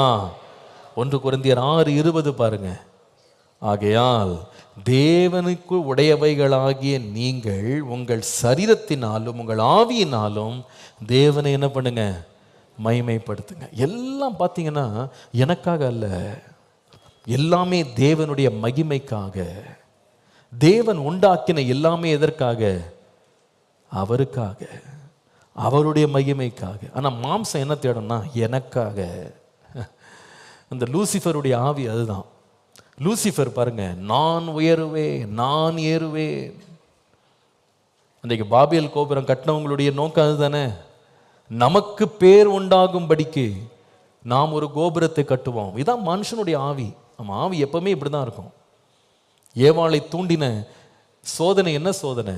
1 கொரிந்தியர் 6:20 பாருங்க. ஆகையால் தேவனுக்கு உடையவைகளாகிய நீங்கள் உங்கள் சரீரத்தினாலும் உங்கள் ஆவியினாலும் தேவனை என்ன பண்ணுங்க, மகிமைப்படுத்துங்க. எல்லாம் பார்த்தீங்கன்னா எனக்காக அல்ல, எல்லாமே தேவனுடைய மகிமைக்காக. தேவன் உண்டாக்கின எல்லாமே எதற்காக, அவருக்காக, அவருடைய மகிமைக்காக. ஆனால் மாம்சம் என்ன தேடும்னா எனக்காக. அந்த லூசிஃபருடைய ஆவி அதுதான். லூசிஃபர் பாருங்க, நான் உயருவேன், நான் ஏறுவேன். அன்றைக்கு பாபியல் கோபுரம் கட்டினவங்களுடைய நோக்கம் அதுதானே, நமக்கு பேர் உண்டாகும்படிக்கு நாம் ஒரு கோபுரத்தை கட்டுவோம். இதான் மனுஷனுடைய ஆவி. நம்ம ஆவி எப்பவுமே இப்படி தான் இருக்கும். ஏவாளை தூண்டின சோதனை என்ன சோதனை,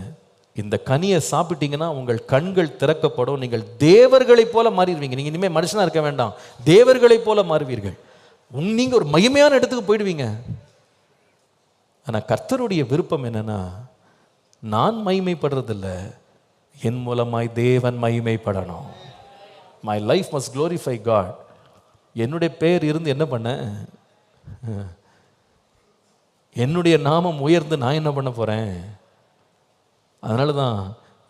இந்த கனியை சாப்பிட்டீங்கன்னா உங்கள் கண்கள் திறக்கப்படும், நீங்கள் தேவர்களை போல மாறிடுவீங்க. நீங்கள் இனிமேல் மனுஷனா இருக்க வேண்டாம், தேவர்களை போல மாறுவீர்கள், நீங்க ஒரு மகிமையான இடத்துக்கு போயிடுவீங்க. ஆனால் கர்த்தருடைய விருப்பம் என்னன்னா, நான் மகிமைப்படுறதில்ல, என் மூலமாய் தேவன் மகிமைப்படணும். My life must glorify God. என்னுடைய பேர் இருந்து என்ன பண்ண, என்னுடைய நாமம் உயர்ந்து நான் என்ன பண்ண போறேன். அதனால தான்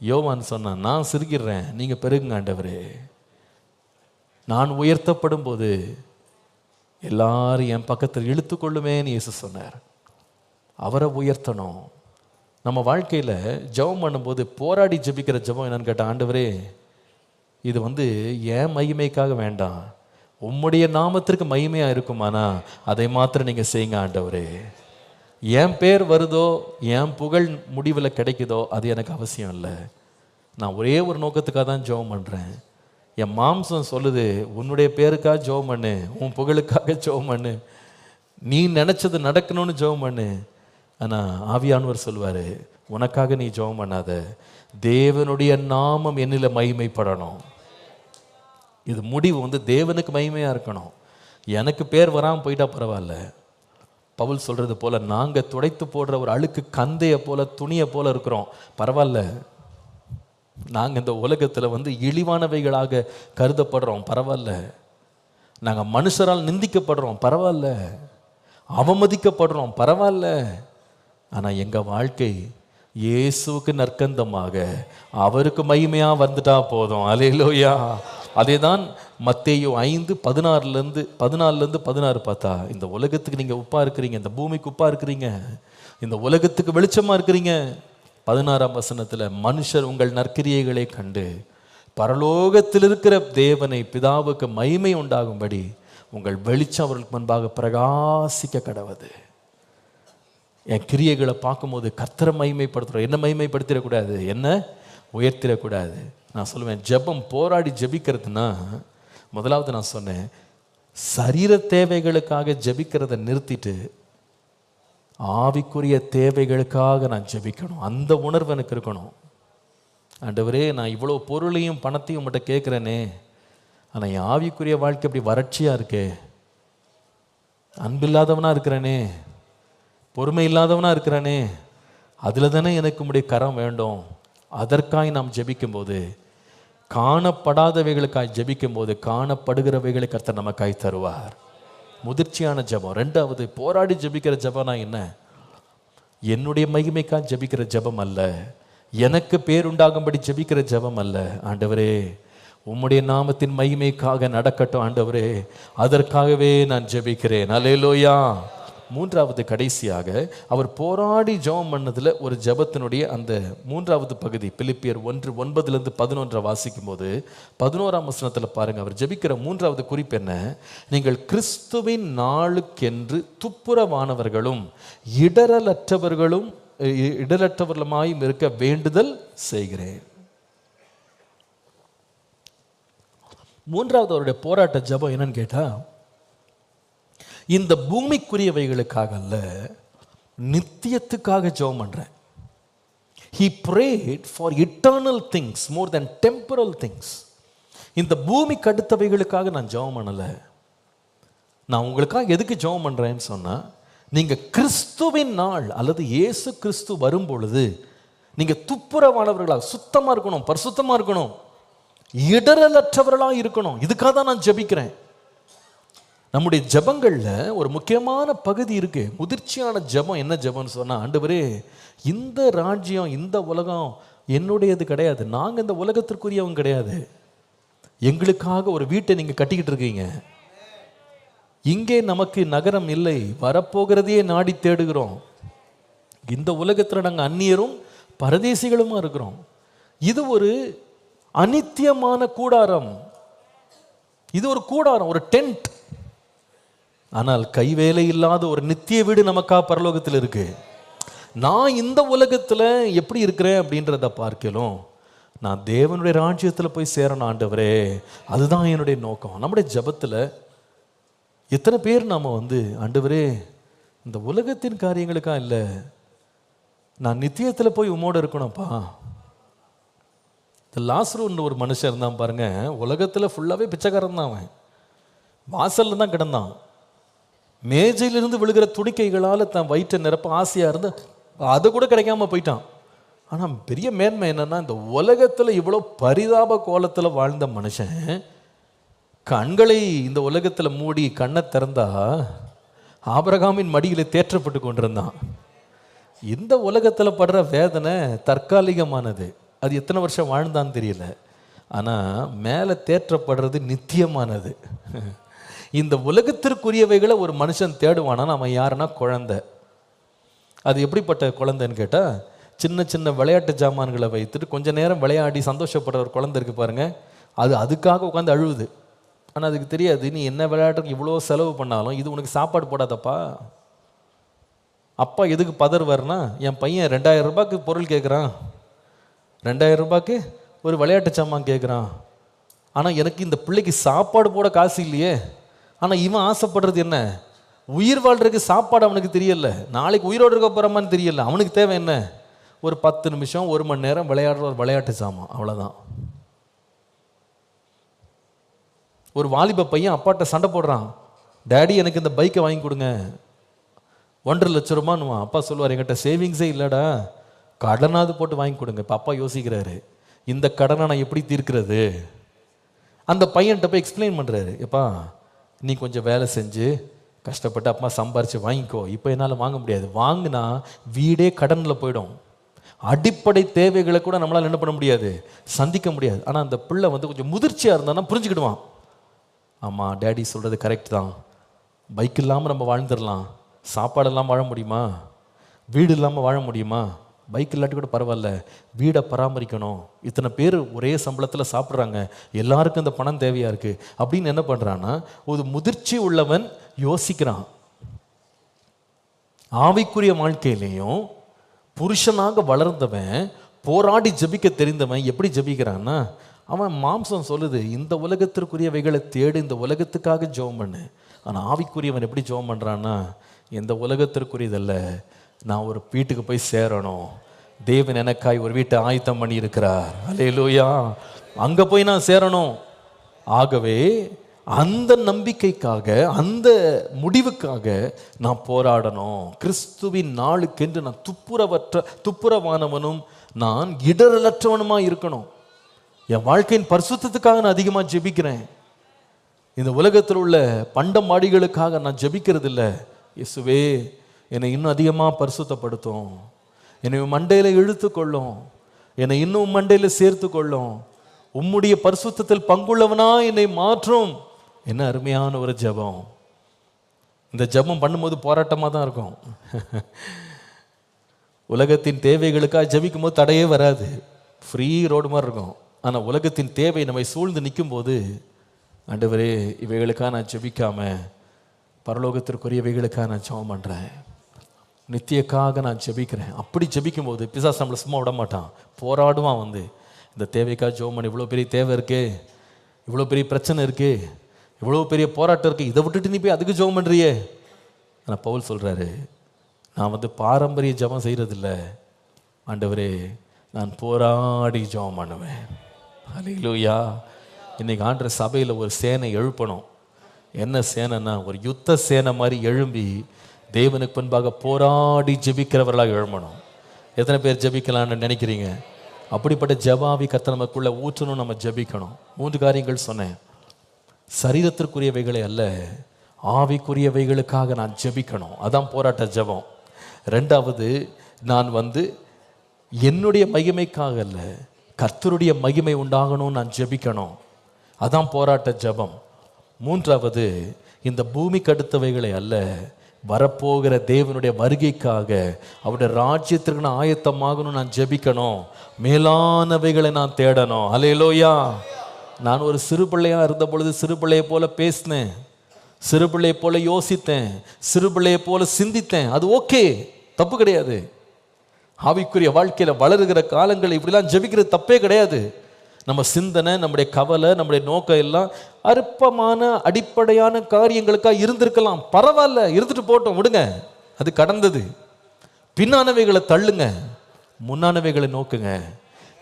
யோவான் சொன்னான், நான் சிரிக்கிறேன், நீங்க பெருகுங்க ஆண்டவரே. நான் உயர்த்தப்படும் போது எல்லாரும் என் பக்கத்தில் இழுத்து கொள்ளுமேன்னு இயேசு சொன்னார். அவரை உயர்த்தணும். நம்ம வாழ்க்கையில் ஜெபம் பண்ணும்போது போராடி ஜெபிக்கிற ஜெபம் என்னன்னு கேட்டால், ஆண்டவரே இது என் மகிமைக்காக வேண்டாம், உம்முடைய நாமத்திற்கு மகிமையாக இருக்குமானா அதை மாத்திரம் நீங்கள் செய்யுங்க ஆண்டவரே. என் பேர் வருதோ, என் புகழ் முடிவில் கிடைக்குதோ அது எனக்கு அவசியம் இல்லை. நான் ஒரே ஒரு நோக்கத்துக்காக தான் ஜெபம் பண்ணுறேன். என் மாம்சம் சொல்லுது, உன்னுடைய பேருக்காக ஜெபம் பண்ணு, உன் புகழுக்காக ஜெபம் பண்ணு, நீ நினச்சது நடக்கணும்னு ஜெபம் பண்ணு. ஆனால் ஆவியானவர் சொல்லுவார், உனக்காக நீ ஜெபம் பண்ணாத, தேவனுடைய நாமம் என்னில் மகிமைப்படணும். இது முடிவு தேவனுக்கு மகிமையாக இருக்கணும். எனக்கு பேர் வராமல் போயிட்டா பரவாயில்ல, பவுல் சொல்றது போல நாங்க துடைத்து போடுற ஒரு அழுக்கு கந்தைய போல துணியை போல இருக்கிறோம். பரவாயில்ல, நாங்க இந்த உலகத்துல இழிவானவைகளாக கருதப்படுறோம். பரவாயில்ல, நாங்க மனுஷரால் நிந்திக்கப்படுறோம். பரவாயில்ல, அவமதிக்கப்படுறோம். பரவாயில்ல. ஆனா எங்க வாழ்க்கை இயேசுவுக்கு நற்கந்தமாக அவருக்கு மகிமையா வந்துட்டா போதும். அல்லேலூயா. அதேதான் மத்தேயு 5:14 பார்த்தா, இந்த உலகத்துக்கு நீங்க உப்பா இருக்கிறீங்க, இந்த பூமிக்கு உப்பா இருக்கிறீங்க, இந்த உலகத்துக்கு வெளிச்சமா இருக்கிறீங்க. 16ஆம் வசனத்துல மனுஷர் உங்கள் நற்கிரியைகளை கண்டு பரலோகத்தில் இருக்கிற தேவனை பிதாவுக்கு மகிமை உண்டாகும்படி உங்கள் வெளிச்சம் அவர்களுக்கு முன்பாக பிரகாசிக்க கடவது. என் கிரியைகளை பார்க்கும்போது கர்த்தரை மகிமைப்படுத்துகிறோம். என்ன மகிமைப்படுத்திடக்கூடாது, என்ன உயர்த்திடக்கூடாது. நான் சொல்லுவேன், ஜெபம் போராடி ஜெபிக்கிறதுனா, முதலாவது நான் சொன்னேன், சரீர தேவைகளுக்காக ஜெபிக்கிறத நிறுத்திட்டு ஆவிக்குரிய தேவைகளுக்காக நான் ஜெபிக்கணும். அந்த உணர்வு எனக்கு இருக்கணும். ஆண்டவரே, நான் இவ்வளோ பொருளையும் பணத்தையும் உங்கள்கிட்ட கேட்குறேனே, ஆனால் என் ஆவிக்குரிய வாழ்க்கை அப்படி வறட்சியாக இருக்கே, அன்பில்லாதவனாக இருக்கிறேனே, பொறுமை இல்லாதவனாக இருக்கிறானே, அதில் தானே எனக்கு உம்முடைய கரம் வேண்டும். அதற்காய் நாம் ஜெபிக்கும்போது, காணப்படாதவைகளுக்காய் ஜெபிக்கும்போது காணப்படுகிறவைகளை கர்த்தர் நமக்காய் தருவார். முதிர்ச்சியான ஜெபம். ரெண்டாவது, போராடி ஜெபிக்கிற ஜெபம்னா என்ன? என்னுடைய மகிமைக்காய் ஜெபிக்கிற ஜெபம் அல்ல, எனக்கு பேருண்டாகும்படி ஜெபிக்கிற ஜெபம் அல்ல. ஆண்டவரே, உம்முடைய நாமத்தின் மகிமைக்காக நடக்கட்டும் ஆண்டவரே, அதற்காகவே நான் ஜெபிக்கிறேன். அல்லேலூயா. மூன்றாவது, கடைசியாக அவர் போராடி ஜெபம் பண்ணதுல ஒரு ஜெபத்தினுடைய அந்த மூன்றாவது பகுதி, பிலிப்பியர் 1:9-11 வாசிக்கும் போது 11ஆம் வசனத்தில் பாருங்க, அவர் ஜெபிக்கிற மூன்றாவது குறிப்பு என்ன? நீங்கள் கிறிஸ்துவின் நாளுக்கென்று துப்புரவானவர்களும் இடரற்றவர்களுமாயும் இருக்க வேண்டுதல் செய்கிறேன். மூன்றாவது அவருடைய போராட்ட ஜெபம் என்னன்னு கேட்டா, இந்த பூமிக்குரியவைகளுக்காக அல்ல, நித்தியத்துக்காக ஜெபம் பண்றேன். He prayed for eternal things more than temporal things. இந்த பூமிக்கு அடுத்தவைகளுக்காக நான் ஜெபம் பண்ணல. நான் உங்களுக்காக எதுக்கு ஜெபம் பண்றேன்னு சொன்னா, நீங்க கிறிஸ்துவின் நாள் அல்லது இயேசு கிறிஸ்து வரும் பொழுது நீங்க துப்புரவானவர்களாக, சுத்தமா இருக்கணும், பரிசுத்தமா இருக்கணும், இடரலற்றவர்களாக இருக்கணும். இதுக்காக தான் நான் ஜெபிக்கிறேன். நம்முடைய ஜெபங்கள்ல ஒரு முக்கியமான பகுதி இருக்கு. முதிர்ச்சியான ஜெபம் என்ன ஜெபம்னு சொன்னா, ஆண்டவரே, இந்த ராஜ்யம், இந்த உலகம் என்னுடையது கிடையாது, நாங்க இந்த உலகத்திற்குரியவங்க கிடையாது. எங்களுக்காக ஒரு வீட்டை நீங்க கட்டிக்கிட்டு இருக்கீங்க. இங்கே நமக்கு நகரம் இல்லை, வரப்போகிறதையே நாடி தேடுகிறோம். இந்த உலகத்துல நாங்க அந்நியரும் பரதேசிகளுமா இருக்கிறோம். இது ஒரு அநித்தியமான கூடாரம், இது ஒரு கூடாரம், ஒரு டென்ட். ஆனால் கைவேலை இல்லாத ஒரு நித்திய வீடு நமக்கா பரலோகத்தில் இருக்கு. நான் இந்த உலகத்துல எப்படி இருக்கிறேன் அப்படின்றத பார்க்கலும், நான் தேவனுடைய ராஜ்யத்தில் போய் சேரணும் ஆண்டவரே, அதுதான் என்னுடைய நோக்கம். நம்முடைய ஜெபத்துல எத்தனை பேர் நாம ஆண்டவரே, இந்த உலகத்தின் காரியங்களுக்கா இல்லை, நான் நித்தியத்தில் போய் உம்மோடு இருக்கணும்ப்பா. இந்த லாசருன்னு ஒரு மனுஷன் இருந்தான் பாருங்க, உலகத்தில் ஃபுல்லாகவே பிச்சைக்காரன் தான். அவன் வாசல்ல தான் கிடந்தான். மேஜையிலிருந்து விழுகிற துணிக்கைகளால் தன் வயிற்றை நிரப்ப ஆசையாக இருந்து அது கூட கிடைக்காம போயிட்டான். ஆனால் பெரிய மேன்மை என்னன்னா, இந்த உலகத்தில் இவ்வளோ பரிதாப கோலத்தில் வாழ்ந்த மனுஷன் கண்களை இந்த உலகத்தில் மூடி கண்ணை திறந்தா ஆபிரகாமின் மடியில் தேற்றப்பட்டு கொண்டிருந்தான். இந்த உலகத்தில் படுற வேதனை தற்காலிகமானது. அது எத்தனை வருஷம் வாழ்ந்தான்னு தெரியல. ஆனால் மேலே தேற்றப்படுறது நித்தியமானது. இந்த உலகத்திற்குரியவைகளை ஒரு மனுஷன் தேடுவானா, அவன் யாருன்னா குழந்தை. அது எப்படிப்பட்ட குழந்தைன்னு கேட்டால், சின்ன சின்ன விளையாட்டு ஜாமான்களை வைத்துட்டு கொஞ்ச நேரம் விளையாடி சந்தோஷப்படுற ஒரு குழந்தை இருக்கு பாருங்க, அது அதுக்காக உட்காந்து அழுவுது. ஆனால் அதுக்கு தெரியாது, நீ என்ன விளையாட்டுக்கு இவ்வளோ செலவு பண்ணாலும் இது உனக்கு சாப்பாடு போடாதப்பா. அப்பா எதுக்கு பதறுவார்னா, என் பையன் 2000 ரூபாய்க்கு பொருள் கேட்குறான், 2000 ரூபாய்க்கு ஒரு விளையாட்டு சாமான் கேட்குறான், ஆனால் எனக்கு இந்த பிள்ளைக்கு சாப்பாடு போட காசு இல்லையே. ஆனால் இவன் ஆசைப்படுறது என்ன? உயிர் வாழ்றதுக்கு சாப்பாடு அவனுக்கு தெரியல, நாளைக்கு உயிரோடு இருக்க போகிறோமான்னு தெரியல. அவனுக்கு தேவை என்ன? ஒரு 10 நிமிஷம் 1 மணி நேரம் விளையாடுற ஒரு விளையாட்டு சாமான், அவ்வளோதான். ஒரு வாலிப பையன் அப்பாட்ட சண்டை போடுறான், டேடி எனக்கு இந்த பைக்கை வாங்கி கொடுங்க. 1,50,000 அப்பா சொல்லுவார், என்கிட்ட சேவிங்ஸே இல்லைடா, கடனாவது போட்டு வாங்கி கொடுங்க. இப்போ அப்பா யோசிக்கிறாரு, இந்த கடனை நான் எப்படி தீர்க்கிறது? அந்த பையன்கிட்ட போய் எக்ஸ்பிளைன் பண்ணுறாரு, எப்பா நீ கொஞ்சம் வேலை செஞ்சு கஷ்டப்பட்டு அப்பா சம்பாரித்து வாங்கிக்கோ, இப்போ என்னால் வாங்க முடியாது, வாங்கினா வீடே கடனில் போயிடும், அடிப்படை தேவைகளை கூட நம்மளால் என்ன பண்ண முடியாது, சந்திக்க முடியாது. ஆனால் அந்த பிள்ளை கொஞ்சம் முதிர்ச்சியாக இருந்தான்னா புரிஞ்சுக்கிடுவான், ஆமாம் டேடி சொல்கிறது கரெக்ட் தான், பைக் இல்லாமல் நம்ம வாழ்ந்துடலாம், சாப்பாடு இல்லாமல் வாழ முடியுமா, வீடு இல்லாமல் வாழ முடியுமா, பைக் இல்லாட்டி கூட பரவாயில்ல, வீடை பராமரிக்கணும், இத்தனை பேர் ஒரே சம்பளத்தில் சாப்பிட்றாங்க, எல்லாருக்கும் இந்த பணம் தேவையாக இருக்குது அப்படின்னு என்ன பண்ணுறான்னா, ஒரு முதிர்ச்சி உள்ளவன் யோசிக்கிறான். ஆவிக்குரிய வாழ்க்கையிலையும் புருஷனாக வளர்ந்தவன், போராடி ஜபிக்க தெரிந்தவன் எப்படி ஜபிக்கிறான்னா, அவன் மாம்சம் சொல்லுது இந்த உலகத்திற்குரியவைகளை தேடு, இந்த உலகத்துக்காக ஜெபம் பண்ணு. ஆனால் ஆவிக்குரியவன் எப்படி ஜெபம் பண்ணுறான்னா, இந்த உலகத்திற்குரியதல்ல, நான் ஒரு வீட்டுக்கு போய் சேரணும், தேவன் எனக்காய் ஒரு வீட்டை ஆயத்தம் பண்ணி இருக்கிறார், அல்லேலூயா, அங்கே போய் நான் சேரணும். ஆகவே அந்த நம்பிக்கைக்காக, அந்த முடிவுக்காக நான் போராடணும். கிறிஸ்துவின் நாளுக்கென்று நான் துப்புரவானவனும் நான் இடரலற்றவனுமா இருக்கணும். என் வாழ்க்கையின் பரிசுத்தத்துக்காக நான் அதிகமாக ஜெபிக்கிறேன். இந்த உலகத்தில் உள்ள பண்டமாடிகளுக்காக நான் ஜெபிக்கிறது இல்லை. இயேசுவே என்னை இன்னும் அதிகமாக பரிசுத்தப்படுத்தும், என்னை மண்டையில் இழுத்துக்கொள்ளும், என்னை இன்னும் மண்டையில் சேர்த்து கொள்ளும், உம்முடைய பரிசுத்தத்தில் பங்குள்ளவனா என்னை மாற்றும். என்ன அருமையான ஒரு ஜெபம். இந்த ஜெபம் பண்ணும்போது போராட்டமாக தான் இருக்கும். உலகத்தின் தேவைகளுக்காக ஜெபிக்கும் போது தடையே வராது, ஃப்ரீ ரோடு மாதிரி இருக்கும். ஆனால் உலகத்தின் தேவை நம்மை சூழ்ந்து நிற்கும் போது, ஆண்டவரே இவைகளுக்காக நான் ஜெபிக்காம பரலோகத்திற்குரியவைகளுக்காக நான் ஜெபம் பண்ணுறேன், நித்தியக்காக நான் ஜெபிக்கிறேன். அப்படி ஜெபிக்கும் போது பிசாசு நம்மளை சும்மா விட மாட்டான், போராடுவான். இந்த தேவைக்காக ஜெபம் பண்ணி, இவ்வளோ பெரிய தேவை இருக்கே, இவ்வளோ பெரிய பிரச்சனை இருக்கே, இவ்வளோ பெரிய போராட்டம் இருக்குது, இதை விட்டுட்டு நீ போய் அதுக்கு ஜெபம் பண்ணுறியே. ஆனால் பவுல் சொல்கிறாரு, நான் பாரம்பரிய ஜெபம் செய்கிறதில்ல ஆண்டவரே, நான் போராடி ஜெபம் பண்ணுவேன். அல்லேலூயா. இன்னைக்கு ஆண்டவர் சபையில் ஒரு சேனை எழுப்பணும். என்ன சேனைன்னா, ஒரு யுத்த சேனை மாதிரி எழும்பி தேவனுக்கு முன்பாக போராடி ஜெபிக்கிறவர்களாக எழும்பணும். எத்தனை பேர் ஜெபிக்கலான்னு நினைக்கிறீங்க? அப்படிப்பட்ட ஜெபாவி கர்த்தர் நமக்குள்ள ஊற்றணும். நம்ம ஜெபிக்கணும். 3 காரியங்கள் சொன்னேன். சரீரத்திற்குரியவைகளை அல்ல, ஆவிக்குரியவைகளுக்காக நான் ஜெபிக்கணும். அதான் போராட்ட ஜெபம். 2வது, நான் என்னுடைய மகிமைக்காக அல்ல, கர்த்தருடைய மகிமை உண்டாகணும் நான் ஜெபிக்கணும். அதான் போராட்ட ஜெபம். 3வது, இந்த பூமிக்கு அடுத்தவைகளை அல்ல, வரப்போகிற தேவனுடைய வருகைக்காக, அவருடைய ராஜ்யத்திற்கு நான் ஆயத்தமாகணும் நான் ஜெபிக்கணும். மேலானவைகளை நான் தேடணும். அல்லேலூயா. நான் ஒரு சிறு பிள்ளையாக இருந்த பொழுது சிறு பிள்ளையை போல பேசினேன், சிறு பிள்ளையை போல யோசித்தேன், சிறு பிள்ளையை போல சிந்தித்தேன். அது ஓகே, தப்பு கிடையாது. ஆவிக்குரிய வாழ்க்கையில் வளருகிற காலங்கள் இப்படிலாம் ஜெபிக்கிறது தப்பே கிடையாது. நம்ம சிந்தனை, நம்முடைய கவலை, நம்முடைய நோக்கம் எல்லாம் அற்பமான அடிப்படையான காரியங்களுக்காக இருந்திருக்கலாம், பரவாயில்ல, இருந்துட்டு போட்டோம், விடுங்க, அது கடந்தது. பின்னானவைகளை தள்ளுங்க, முன்னானவைகளை நோக்குங்க.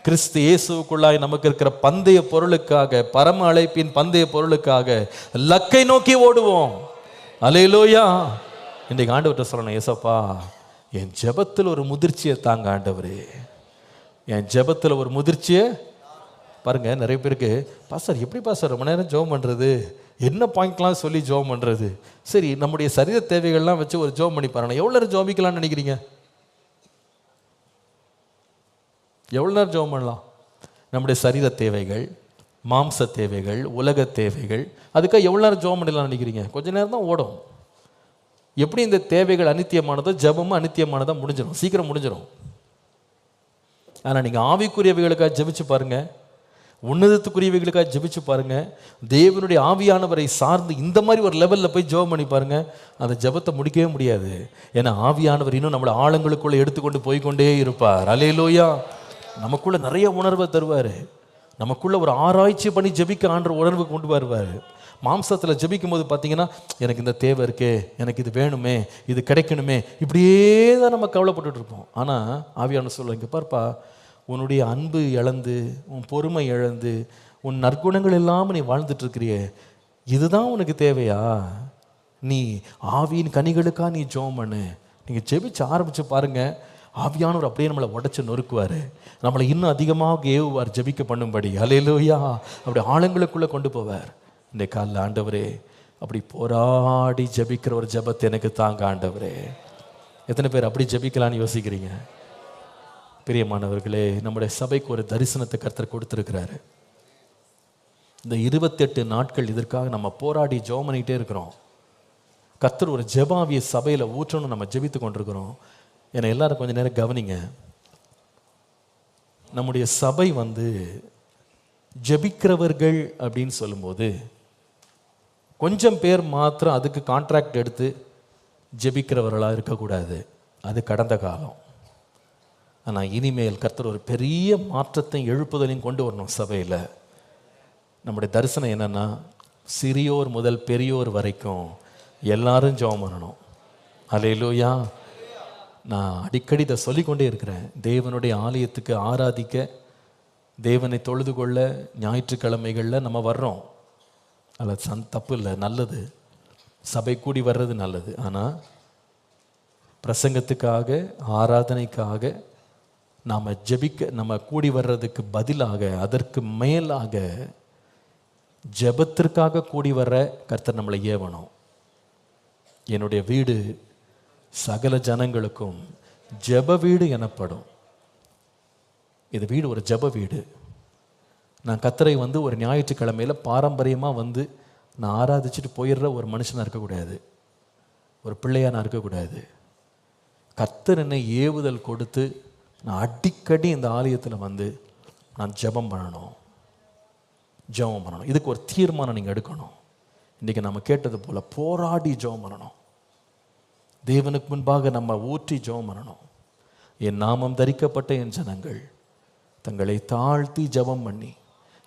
கிறிஸ்து இயேசுக்குள்ளாய் நமக்கு இருக்கிற பந்தய பொருளுக்காக, பரம அழைப்பின் பந்தய பொருளுக்காக லக்கை நோக்கி ஓடுவோம். அல்லேலூயா. இன்றைக்கு ஆண்டவர்கிட்ட சொல்லணும், ஏசப்பா என் ஜெபத்தில் ஒரு முதிர்ச்சியை தாங்க ஆண்டவரே, என் ஜெபத்தில் ஒரு முதிர்ச்சியை. பாருங்க, நிறைய பேருக்கு, பாஸ்டர் எப்படி பாஸ்டர் ரொம்ப நேரம் ஜெபம் பண்ணுறது, என்ன பாயிண்ட்லாம் சொல்லி ஜெபம் பண்ணுறது? சரி, நம்முடைய சரீர தேவைகள்லாம் வச்சு ஒரு ஜெபம் பண்ணி பாருங்க. எவ்வளோ நேரம் ஜெபிக்கலாம்னு நினைக்கிறீங்க? எவ்வளோ நேரம் ஜெபம் பண்ணலாம்? நம்முடைய சரீர தேவைகள், மாம்ச தேவைகள், உலக தேவைகள், அதுக்காக எவ்வளோ நேரம் ஜெபம் பண்ணலாம்னு நினைக்கிறீங்க? கொஞ்சம் நேரம் தான் ஓடும். எப்படி இந்த தேவைகள் அனித்தியமானதோ ஜெபமும் அனித்தியமானதாக முடிஞ்சிடும், சீக்கிரம் முடிஞ்சிடும். ஆனால் நீங்கள் ஆவிக்குரியவைகளுக்காக ஜெபிச்சு பாருங்கள், உன்னதத்துக்குரியவைகளுக்காக ஜெபிச்சு பாருங்க, தேவனுடைய ஆவியானவரை சார்ந்து இந்த மாதிரி ஒரு லெவலில் போய் ஜெபம் பண்ணி பாருங்க, அந்த ஜெபத்தை முடிக்கவே முடியாது. ஏன்னா ஆவியானவர் இன்னும் நம்மளை ஆழங்களுக்குள்ளே எடுத்துக்கொண்டு போய்கொண்டே இருப்பார். அல்லேலூயா. நமக்குள்ள நிறைய உணர்வை தருவார், நமக்குள்ள ஒரு ஆராய்ச்சி பண்ணி ஜெபிக்க ஆன்ற உணர்வு கொண்டு வருவார். மாம்சத்தில் ஜெபிக்கும் போது பார்த்தீங்கன்னா, எனக்கு இந்த தேவை இருக்கே, எனக்கு இது வேணுமே, இது கிடைக்கணுமே, இப்படியே தான் நம்ம கவலைப்பட்டுட்டு இருப்போம். ஆனால் ஆவியான சொல்லுவாங்க, இங்கே பார்ப்பா, உன்னுடைய அன்பு இழந்து, உன் பொறுமை இழந்து, உன் நற்குணங்கள் இல்லாமல் நீ வாழ்ந்துட்டு இருக்கிறியே, இதுதான் உனக்கு தேவையா? நீ ஆவியின் கனிகளுக்காக நீ ஜெபம் பண்ணு, நீங்கள் ஜெபிச்சு ஆரம்பித்து பாருங்கள், ஆவியானவர் அப்படியே நம்மளை உடச்சி நொறுக்குவார், நம்மளை இன்னும் அதிகமாக ஏவுவார் ஜெபிக்க பண்ணும்படி. அல்லேலூயா. அப்படி ஆழங்களுக்குள்ளே கொண்டு போவார். இந்த காலில் ஆண்டவரே அப்படி போராடி ஜெபிக்கிற ஒரு ஜெபத்தை எனக்கு தாங்க ஆண்டவரே. எத்தனை பேர் அப்படி ஜெபிக்கலான்னு யோசிக்கிறீங்க? பிரியமானவர்களே, நம்முடைய சபைக்கு ஒரு தரிசனத்தை கர்த்தர் கொடுத்துருக்கிறாரு. இந்த 28 நாட்கள் இதற்காக நம்ம போராடி ஜெபம் பண்ணிகிட்டே இருக்கிறோம். கர்த்தர் ஒரு ஜெபாவிய சபையில் ஊற்றணும், நம்ம ஜெபித்து கொண்டிருக்கிறோம். ஏன்னா எல்லாரும் கொஞ்சம் நேரம் கவனிங்க. நம்முடைய சபை ஜெபிக்கிறவர்கள் அப்படின்னு சொல்லும்போது கொஞ்சம் பேர் மாத்திரம் அதுக்கு கான்ட்ராக்ட் எடுத்து ஜெபிக்கிறவர்களாக இருக்கக்கூடாது. அது கடந்த காலம். ஆனால் இனிமேல் கர்த்தர் ஒரு பெரிய மாற்றத்தையும் எழுப்புதலையும் கொண்டு வரணும் சபையில். நம்முடைய தரிசனம் என்னென்னா, சிறியோர் முதல் பெரியோர் வரைக்கும் எல்லாரும் ஜெபம் பண்ணணும். அல்லேலூயா. நான் அடிக்கடி இதை சொல்லிக்கொண்டே இருக்கிறேன். தேவனுடைய ஆலயத்துக்கு ஆராதிக்க, தேவனை தொழுது கொள்ள ஞாயிற்றுக்கிழமைகளில் நம்ம வர்றோம். அதில் தப்பு இல்லை, நல்லது. சபை கூடி வர்றது நல்லது. ஆனால் பிரசங்கத்துக்காக, ஆராதனைக்காக நாம் நம்ம கூடி வர்றதுக்கு பதிலாக, அதற்கு மேலாக ஜெபத்திற்காக கூடி வர்ற கர்த்தர் நம்மளை ஏவணும். என்னுடைய வீடு சகல ஜனங்களுக்கும் ஜெப வீடு எனப்படும். இது வீடு ஒரு ஜெப வீடு. நான் கர்த்தரை ஒரு ஞாயிற்றுக்கிழமையில் பாரம்பரியமாக நான் ஆராதிச்சுட்டு போயிடுற ஒரு மனுஷனாக இருக்கக்கூடாது, ஒரு பிள்ளையாக நான் இருக்கக்கூடாது. கர்த்தர் என்னை ஏவுதல் கொடுத்து நான் அடிக்கடி இந்த ஆலயத்தில் நான் ஜெபம் பண்ணணும். இதுக்கு ஒரு தீர்மானம் நீங்கள் எடுக்கணும். இன்றைக்கி நம்ம கேட்டது போல் போராடி ஜெபம் பண்ணணும். தேவனுக்கு முன்பாக நம்ம ஊற்றி ஜெபம் பண்ணணும். என் நாமம் தரிக்கப்பட்ட என் ஜனங்கள் தங்களை தாழ்த்தி ஜெபம் பண்ணி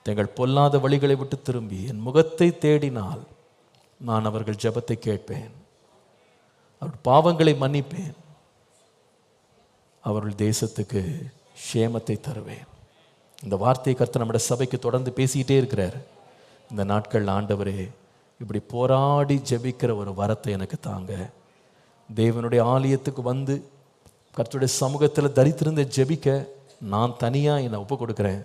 தங்கள் பொல்லாத வழிகளை விட்டு திரும்பி என் முகத்தை தேடினால் நான் அவர்கள் ஜெபத்தை கேட்பேன், அவர்கள் பாவங்களை மன்னிப்பேன், அவர்கள் தேசத்துக்கு க்ஷேமத்தை தருவேன். இந்த வார்த்தையை கர்த்தர் நம்முடைய சபைக்கு தொடர்ந்து பேசிக்கிட்டே இருக்கிறார். இந்த நாட்கள் ஆண்டவரே இப்படி போராடி ஜெபிக்கிற ஒரு வரத்தை எனக்கு தாங்க. தேவனுடைய ஆலயத்துக்கு கர்த்தருடைய சமூகத்தில் தரித்திருந்த ஜெபிக்க நான் தனியாக என்னை ஒப்பு கொடுக்குறேன்.